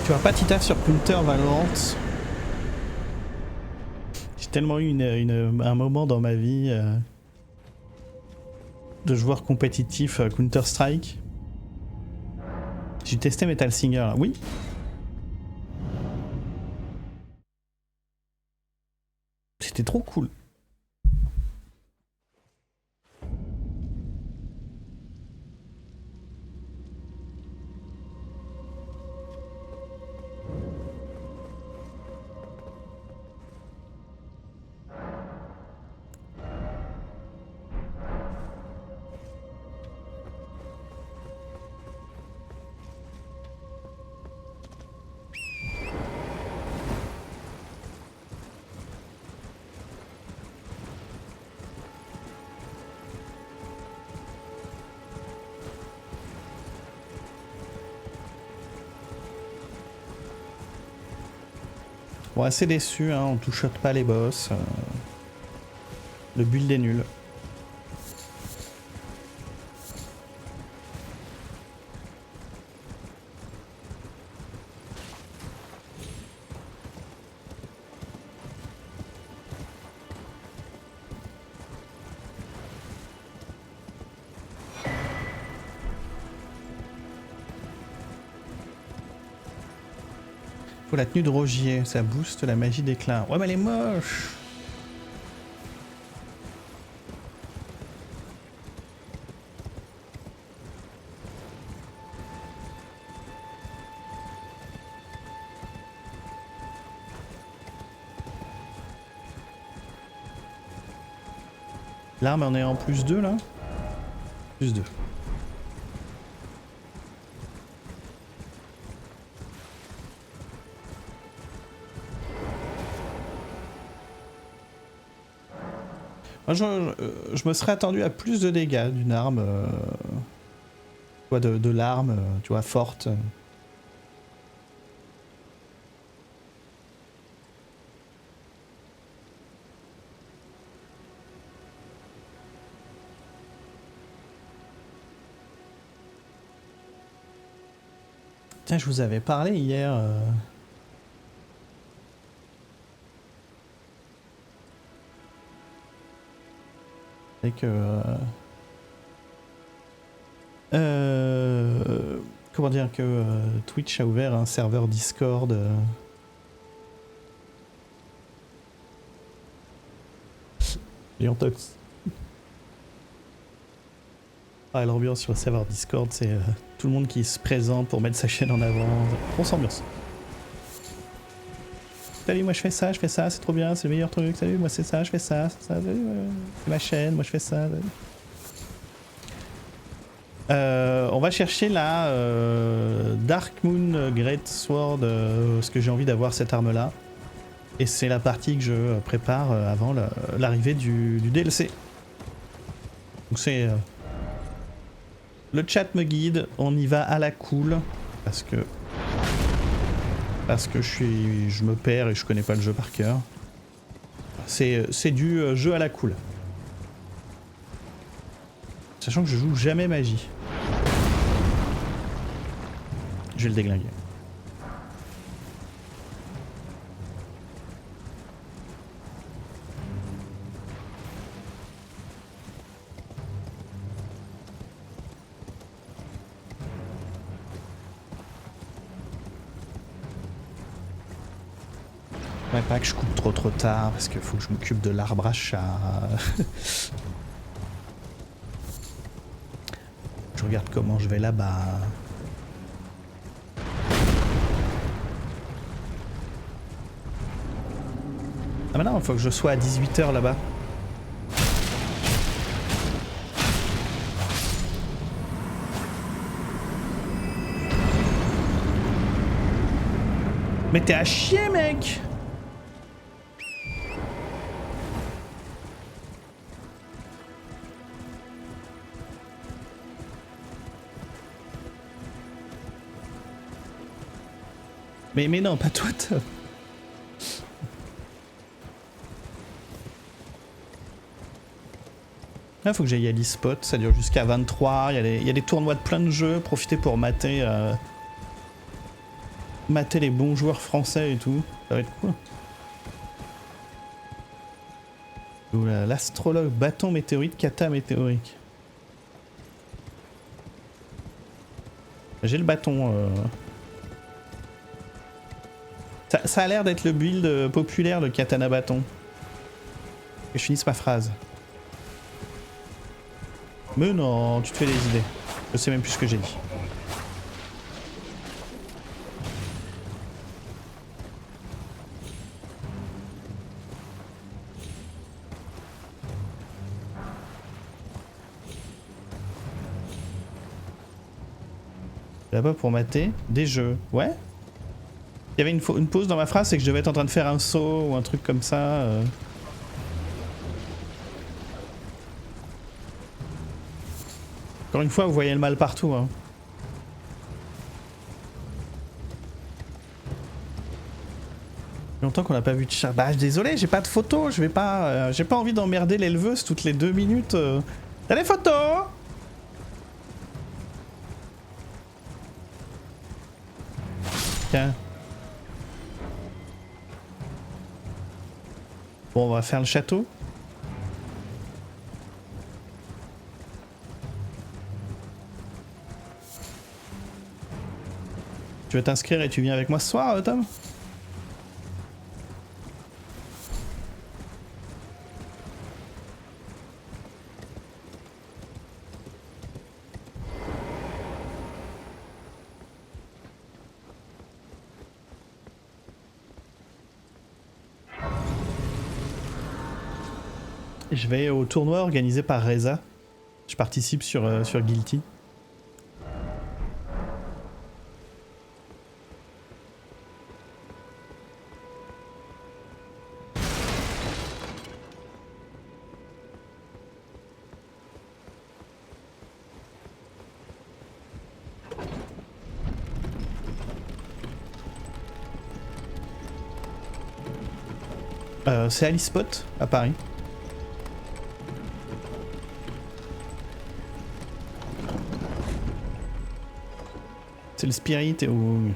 A: Tu vois pas Tita sur Counter Valorant. J'ai tellement eu un moment dans ma vie de joueur compétitif Counter Strike. J'ai testé Metal Singer là. Oui. C'était trop cool. Bon, assez déçu, hein, on touchote pas les boss. Le build est nul. La tenue de Rogier, ça booste la magie d'éclat. Ouais mais elle est moche. L'arme on est en +2 là. +2. Moi, je me serais attendu à plus de dégâts d'une arme, tu vois, de l'arme, tu vois, forte. Tiens, je vous avais parlé hier. Avec comment dire que Twitch a ouvert un serveur Discord. Liontox. Ah, l'ambiance sur le serveur Discord, c'est tout le monde qui se présente pour mettre sa chaîne en avant. Grosse ambiance. Salut, moi je fais ça, c'est trop bien, c'est le meilleur truc. Salut, moi c'est ça, je fais ça, c'est ça. C'est ma chaîne, moi je fais ça. On va chercher la Dark Moon Great Sword, parce que j'ai envie d'avoir cette arme là. Et c'est la partie que je prépare avant l'arrivée du DLC. Donc c'est... le chat me guide, on y va à la cool, parce que je me perds et je connais pas le jeu par cœur. C'est du jeu à la cool. Sachant que je joue jamais magie. Je vais le déglinguer. Ouais, pas que je coupe trop tard parce qu'il faut que je m'occupe de l'arbre à chat. Je regarde comment je vais là-bas. Ah bah non, il faut que je sois à 18 h là-bas. Mais t'es à chier, mec! Mais non, pas toi, Tom. Là, faut que j'aille à l'e-spot, ça dure jusqu'à 23, il y a des tournois de plein de jeux, profitez pour mater les bons joueurs français et tout, ça va être cool. L'astrologue, bâton météorite, kata météorique. J'ai le bâton. Ça a l'air d'être le build populaire de katana bâton. Que je finisse ma phrase. Mais non, tu te fais des idées. Je sais même plus ce que j'ai dit. Là-bas pour mater des jeux. Ouais. Il y avait une pause dans ma phrase, c'est que je devais être en train de faire un saut ou un truc comme ça. Encore une fois, vous voyez le mal partout. Hein. Longtemps qu'on n'a pas vu de chat. Bah désolé, j'ai pas de photo, je vais pas. J'ai pas envie d'emmerder l'éleveuse toutes les 2 minutes. T'as des photos? Tiens. Bon, on va faire le château. Tu veux t'inscrire et tu viens avec moi ce soir, Tom? Je vais au tournoi organisé par Reza. Je participe sur Guilty. C'est Alice Pot à Paris. C'est le Spirit ou...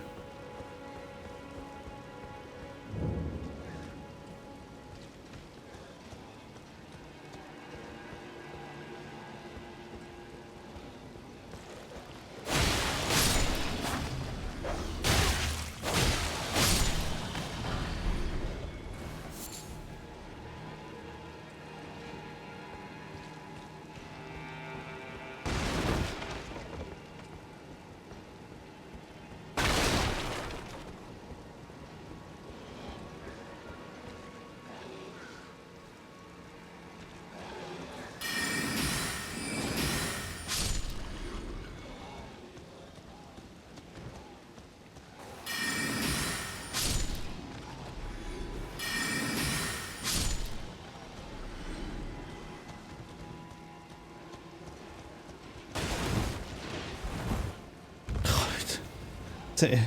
A: C'est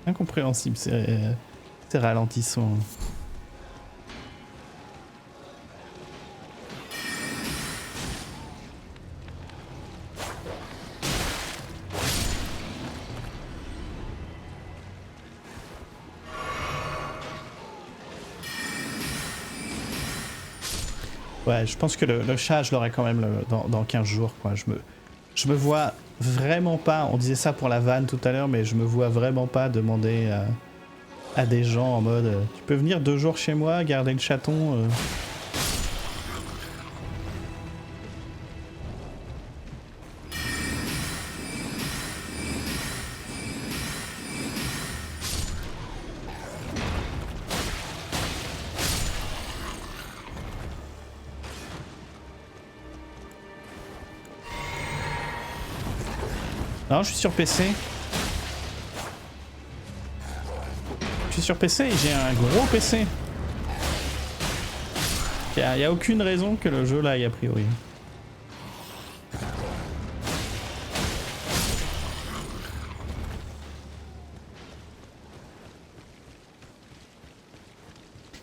A: incompréhensible, c'est ralentissant. Ouais, je pense que le chat, je l'aurai quand même dans 15 jours, quoi. Je me vois vraiment pas, on disait ça pour la vanne tout à l'heure, mais je me vois vraiment pas demander à des gens en mode tu peux venir 2 jours chez moi, garder le chaton Non, je suis sur PC. Je suis sur PC et j'ai un gros PC. Il y a aucune raison que le jeu l'aille a priori.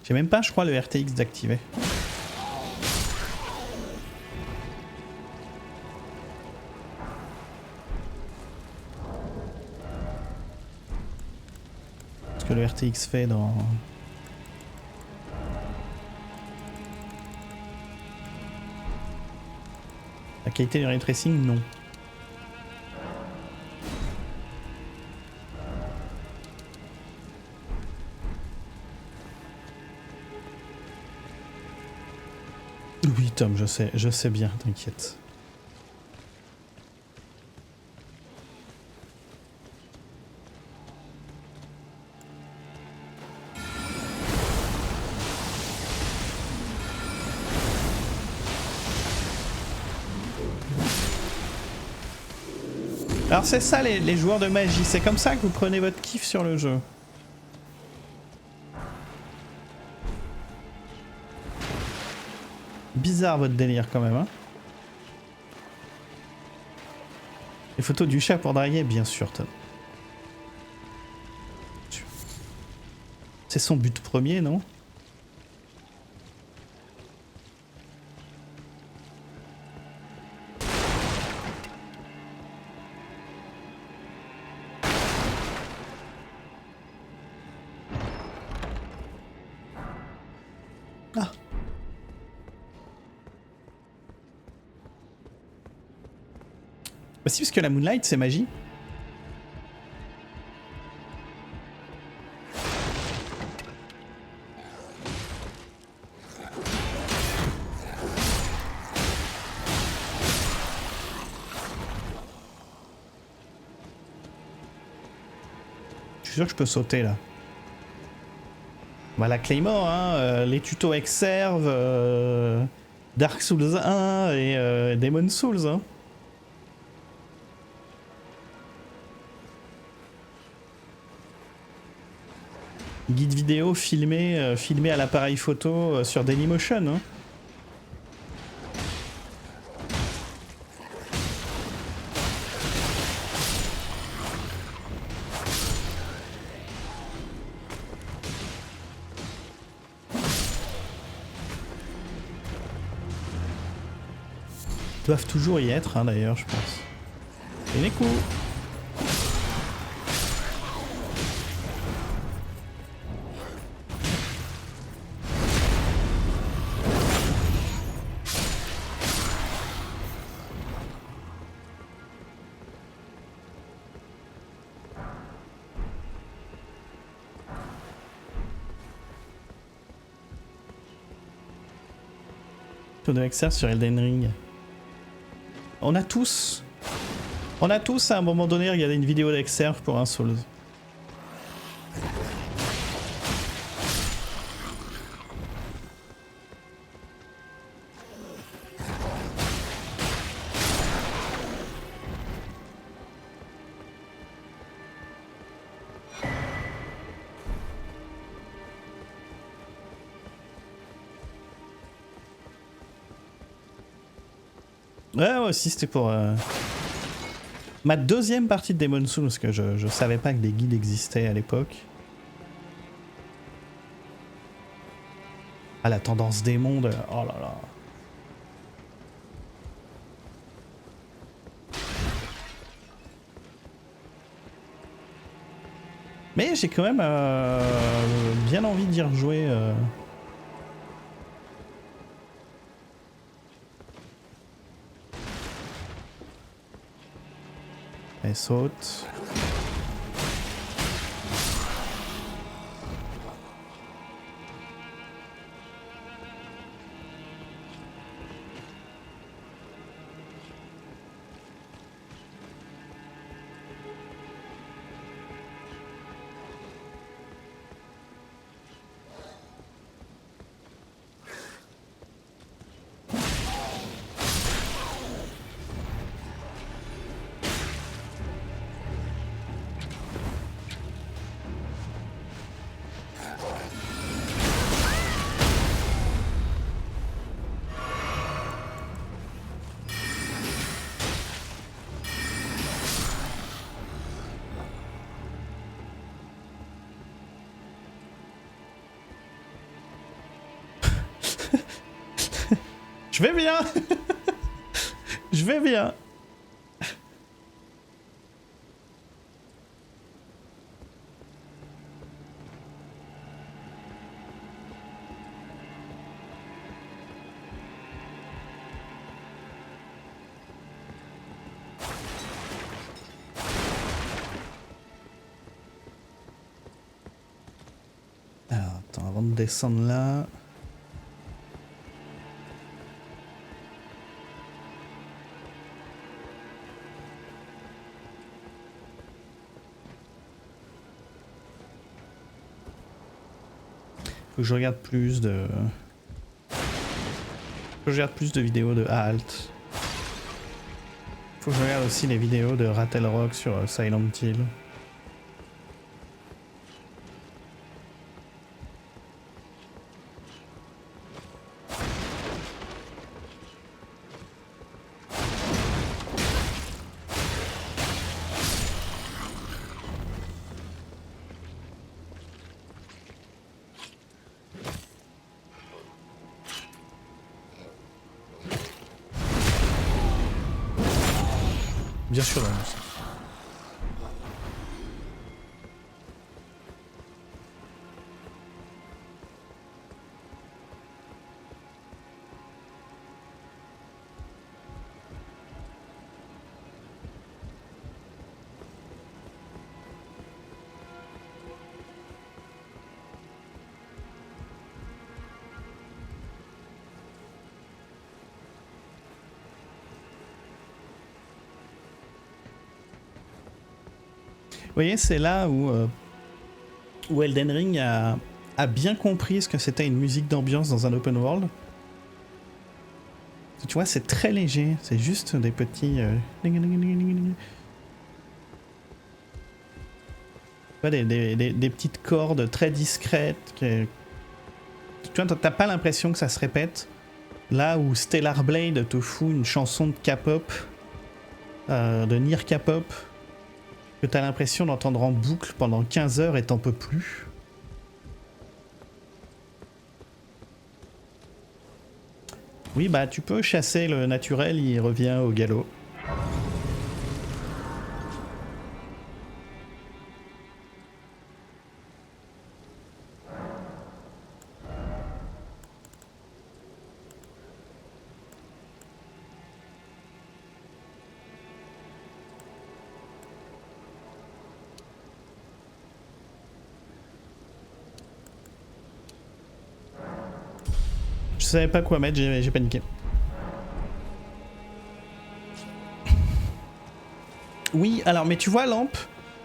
A: J'ai même pas, je crois, le RTX d'activer. Que le RTX fait dans... La qualité du ray tracing, non. Oui Tom, je sais bien, t'inquiète. Alors c'est ça les joueurs de magie, c'est comme ça que vous prenez votre kiff sur le jeu. Bizarre votre délire quand même, hein. Les photos du chat pour draguer, bien sûr, Tom. C'est son but premier, non ? Bah si, parce que la Moonlight, c'est magie. Je suis sûr que je peux sauter là. Voilà, Claymore, hein, les tutos Exerve, Dark Souls 1 et Demon Souls, hein. Guide vidéo filmé à l'appareil photo sur Dailymotion, hein. doivent toujours y être, hein, d'ailleurs, je pense. Et les coups. De Exer sur Elden Ring. On a tous à un moment donné regardé une vidéo d'Exer pour un Souls. Ouais, moi aussi c'était pour ma deuxième partie de Demon's Souls, parce que je savais pas que des guides existaient à l'époque. Ah, la tendance des mondes, oh là là. Mais j'ai quand même bien envie d'y rejouer. Elle saute. Je vais bien. Je vais bien. Alors, attends, avant de descendre là... Faut que je regarde plus de... Faut que je regarde plus de vidéos de Halt. Faut que je regarde aussi les vidéos de Rattle Rock sur Silent Hill. Bien sûr, l'annonce. Vous voyez, c'est là où Elden Ring a bien compris ce que c'était une musique d'ambiance dans un open world. Tu vois, c'est très léger, c'est juste des petits... des petites cordes très discrètes. Tu vois, t'as pas l'impression que ça se répète. Là où Stellar Blade te fout une chanson de K-pop, de Nier K-pop, que t'as l'impression d'entendre en boucle pendant 15 heures et t'en peux plus. Oui, bah tu peux chasser le naturel, il revient au galop. Je savais pas quoi mettre, j'ai paniqué. Oui, alors mais tu vois Lampe,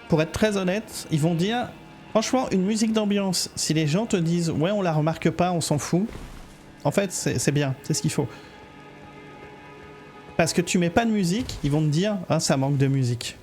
A: pour être très honnête, ils vont dire franchement une musique d'ambiance, si les gens te disent ouais on la remarque pas, on s'en fout, en fait c'est bien, c'est ce qu'il faut. Parce que tu mets pas de musique, ils vont te dire ah ça manque de musique.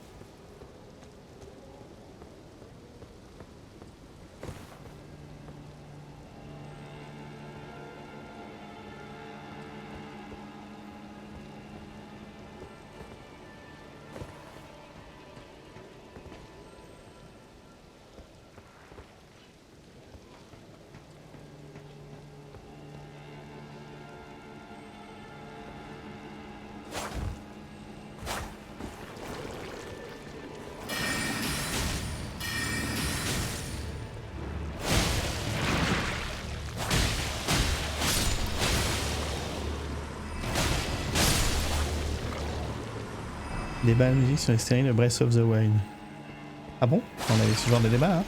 A: Débat de musique sur les séries de Breath of the Wild. Ah bon? On avait ce genre de débat hein?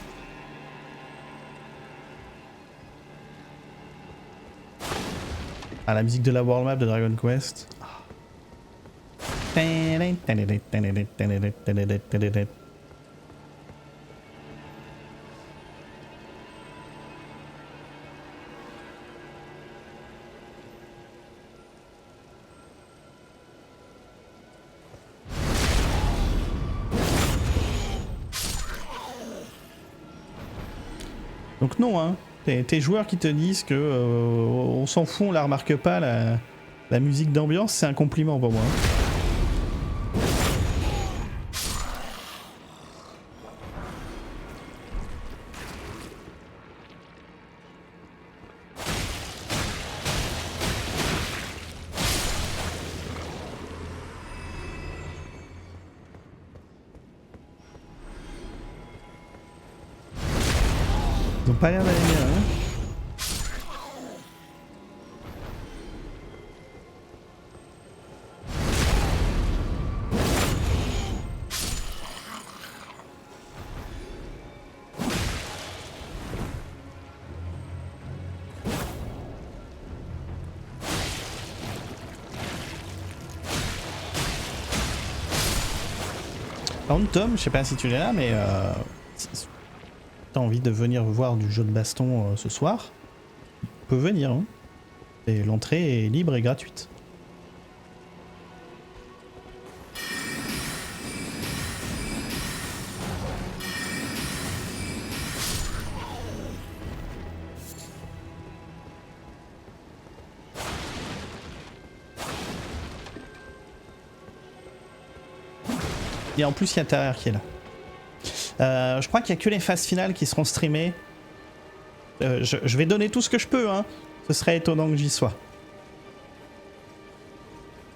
A: Ah la musique de la World Map de Dragon Quest. Donc non, hein. Tes joueurs qui te disent que on s'en fout, on la remarque pas, la musique d'ambiance, c'est un compliment pour moi. Ils ont pas l'air d'aller bien, hein. Par contre, Tom, je sais pas si tu l'es là, mais si t'as envie de venir voir du jeu de baston ce soir, tu peux venir. Hein. Et l'entrée est libre et gratuite. Et en plus, il y a Terrer qui est là. Je crois qu'il n'y a que les phases finales qui seront streamées. Je vais donner tout ce que je peux, hein. Ce serait étonnant que j'y sois.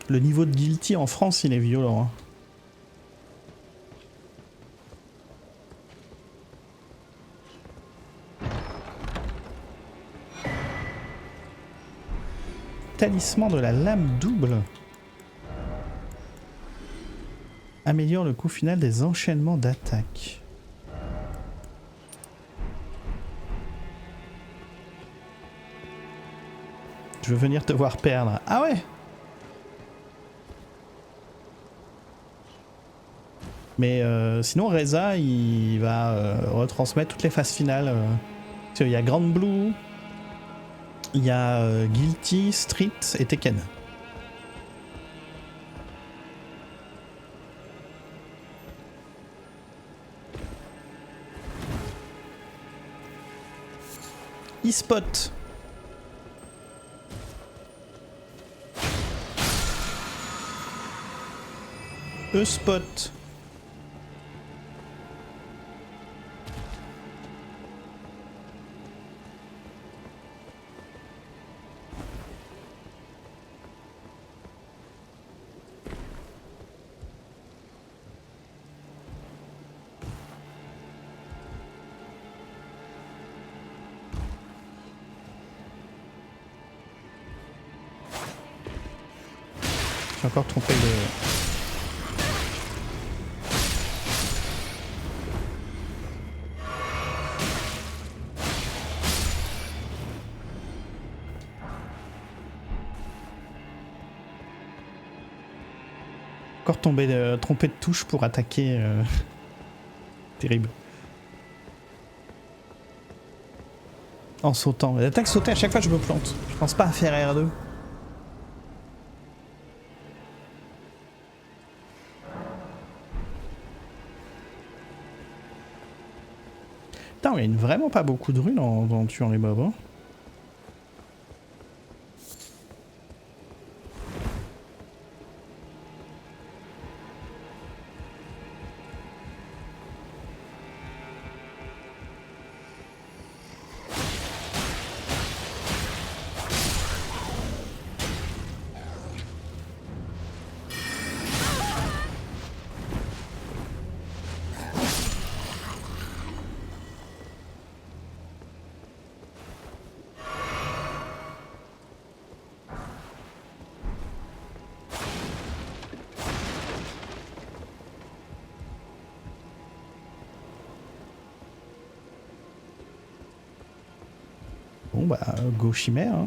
A: Le niveau de Guilty en France, il est violent. Hein. Talisman de la lame double. Améliore le coût final des enchaînements d'attaque. Je veux venir te voir perdre. Ah ouais. Mais sinon Reza il va retransmettre toutes les phases finales. Il y a Grand Blue, il y a Guilty, Street et Tekken. E-Spot. E-Spot. J'ai encore trompé de... Encore trompé de touche pour attaquer. Terrible. En sautant. L'attaque sautée, à chaque fois je me plante. Je pense pas à faire R2. Putain, il y a vraiment pas beaucoup de runes en tuant les mobs. Hein. Bon bah, go chimère. Hein.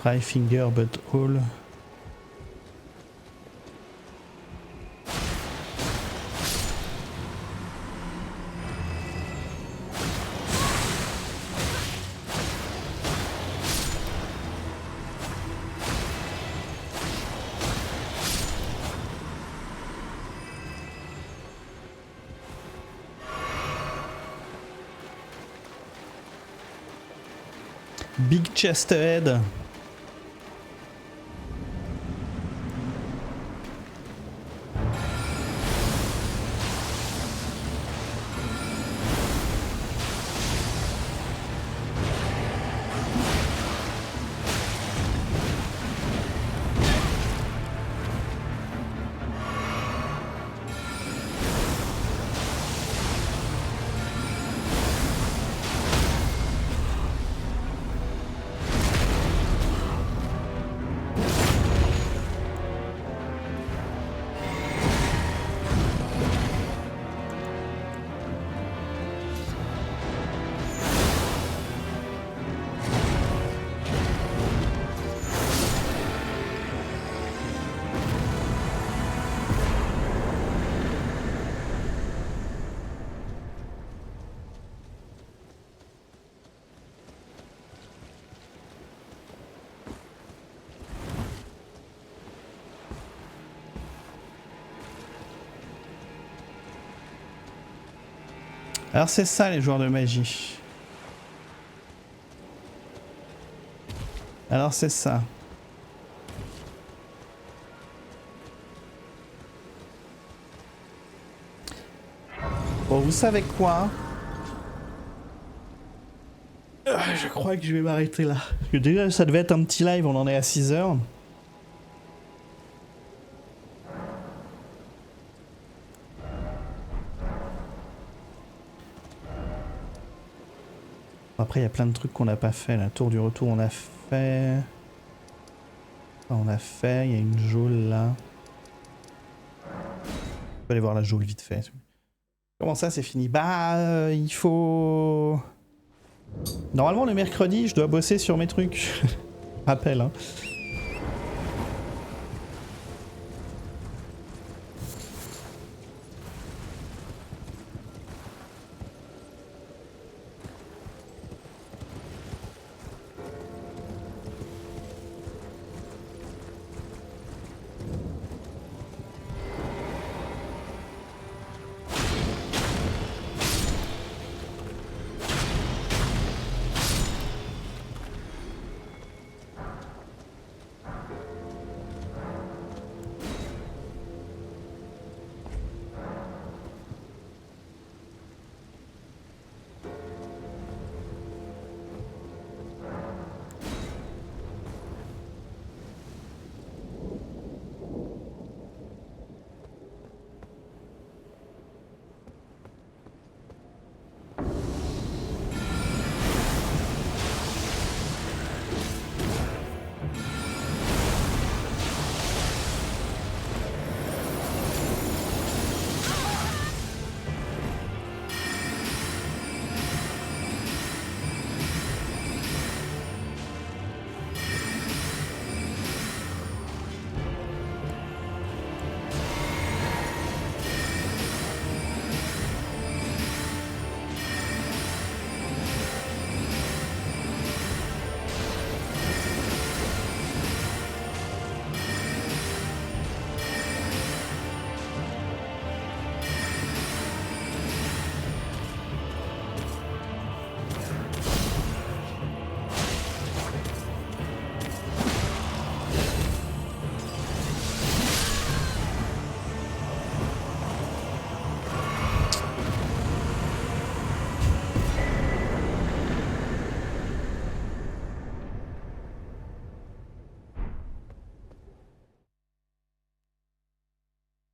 A: Try finger but all. Big chest ahead. Alors c'est ça les joueurs de magie. Alors c'est ça. Bon, vous savez quoi? Je crois que je vais m'arrêter là. Parce que déjà ça devait être un petit live, on en est à 6 heures. Après il y a plein de trucs qu'on n'a pas fait. La tour du retour on a fait. On a fait, il y a une geôle là. On peut aller voir la geôle vite fait. Comment ça c'est fini? Bah il faut... Normalement le mercredi je dois bosser sur mes trucs. Rappel hein.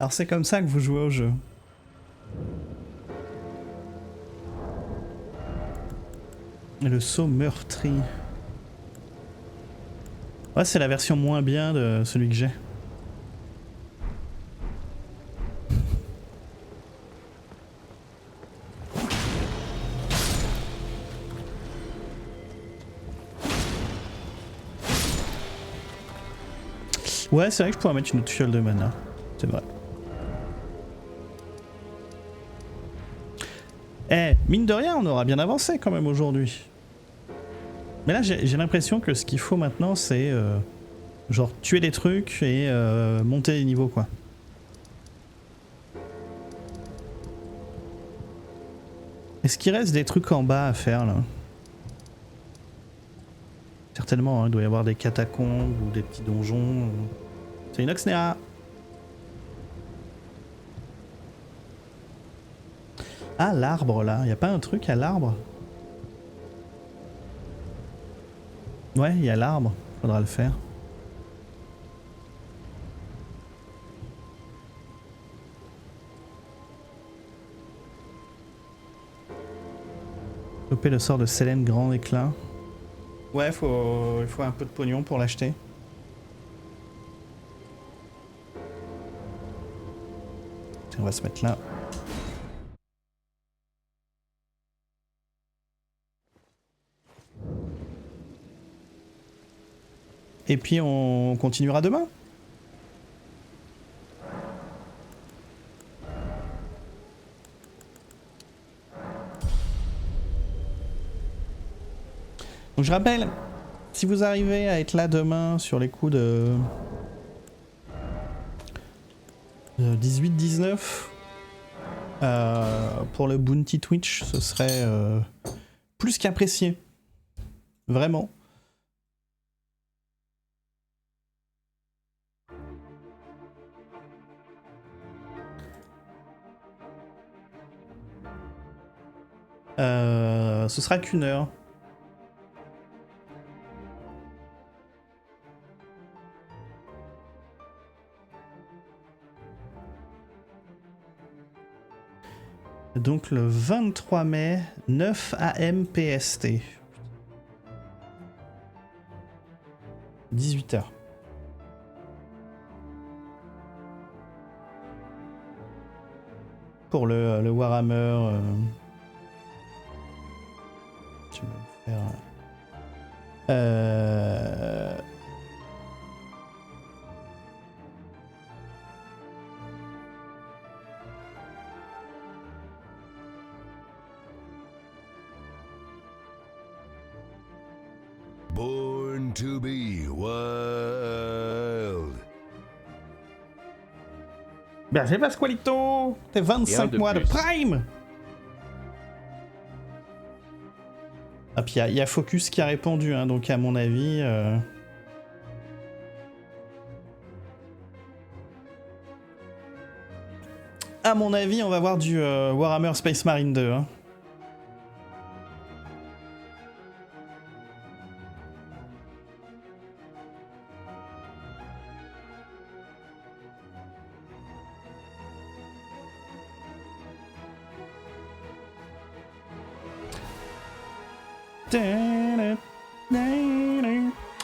A: Alors c'est comme ça que vous jouez au jeu. Le saut meurtri. Ouais, c'est la version moins bien de celui que j'ai. Ouais, c'est vrai que je pourrais mettre une autre fiole de mana. C'est vrai. Eh, mine de rien, on aura bien avancé quand même aujourd'hui. Mais là, j'ai l'impression que ce qu'il faut maintenant, c'est genre tuer des trucs et monter les niveaux, quoi. Est-ce qu'il reste des trucs en bas à faire, là? Certainement, hein, il doit y avoir des catacombes ou des petits donjons. C'est une Oxnea. Ah, l'arbre là, y a pas un truc à l'arbre? Ouais, il y a l'arbre, faudra le faire. Choper le sort de Selene grand éclat. Ouais, il faut un peu de pognon pour l'acheter. On va se mettre là. Et puis on continuera demain. Donc je rappelle, si vous arrivez à être là demain sur les coups de 18-19 pour le Bounty Twitch, ce serait plus qu'apprécié. Vraiment. Ce sera qu'1 heure. Donc le 23 mai, 9 AM PST. 18h. Pour le Warhammer... Je vais me faire...
G: Born to be wild.
A: Bien, c'est Pasqualito. T'es 25 mois de Prime. Ah, puis il y a Focus qui a répondu, hein, donc à mon avis... À mon avis, on va voir du Warhammer Space Marine 2. Hein.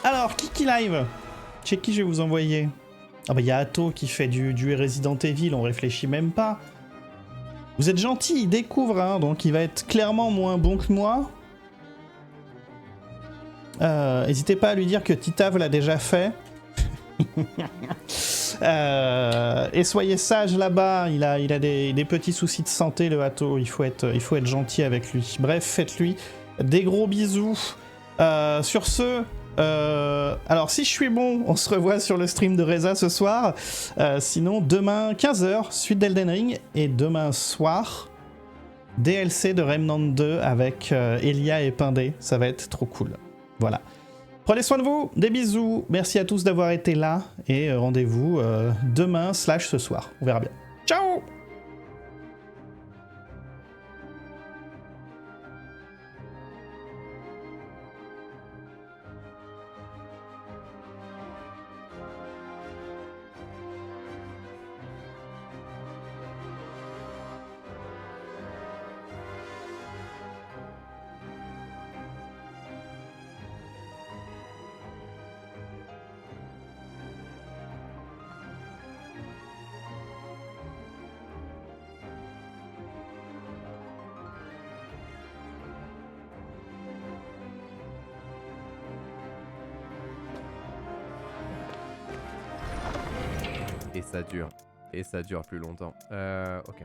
A: Alors, Kiki Live, chez qui je vais vous envoyer? Ah bah il y a Atto qui fait du Resident Evil, on réfléchit même pas. Vous êtes gentil, il découvre, hein, donc il va être clairement moins bon que moi. N'hésitez pas à lui dire que Titav l'a déjà fait. Et soyez sage là-bas, il a des petits soucis de santé, le Atto, il faut être gentil avec lui. Bref, faites-lui des gros bisous. Sur ce, alors si je suis bon, on se revoit sur le stream de Reza ce soir. Sinon, demain 15h, suite d'Elden Ring. Et demain soir, DLC de Remnant 2 avec Elia et Pindé. Ça va être trop cool. Voilà. Prenez soin de vous, des bisous. Merci à tous d'avoir été là. Et rendez-vous demain / ce soir. On verra bien. Ciao!
H: Et ça dure. Et ça dure plus longtemps. Ok.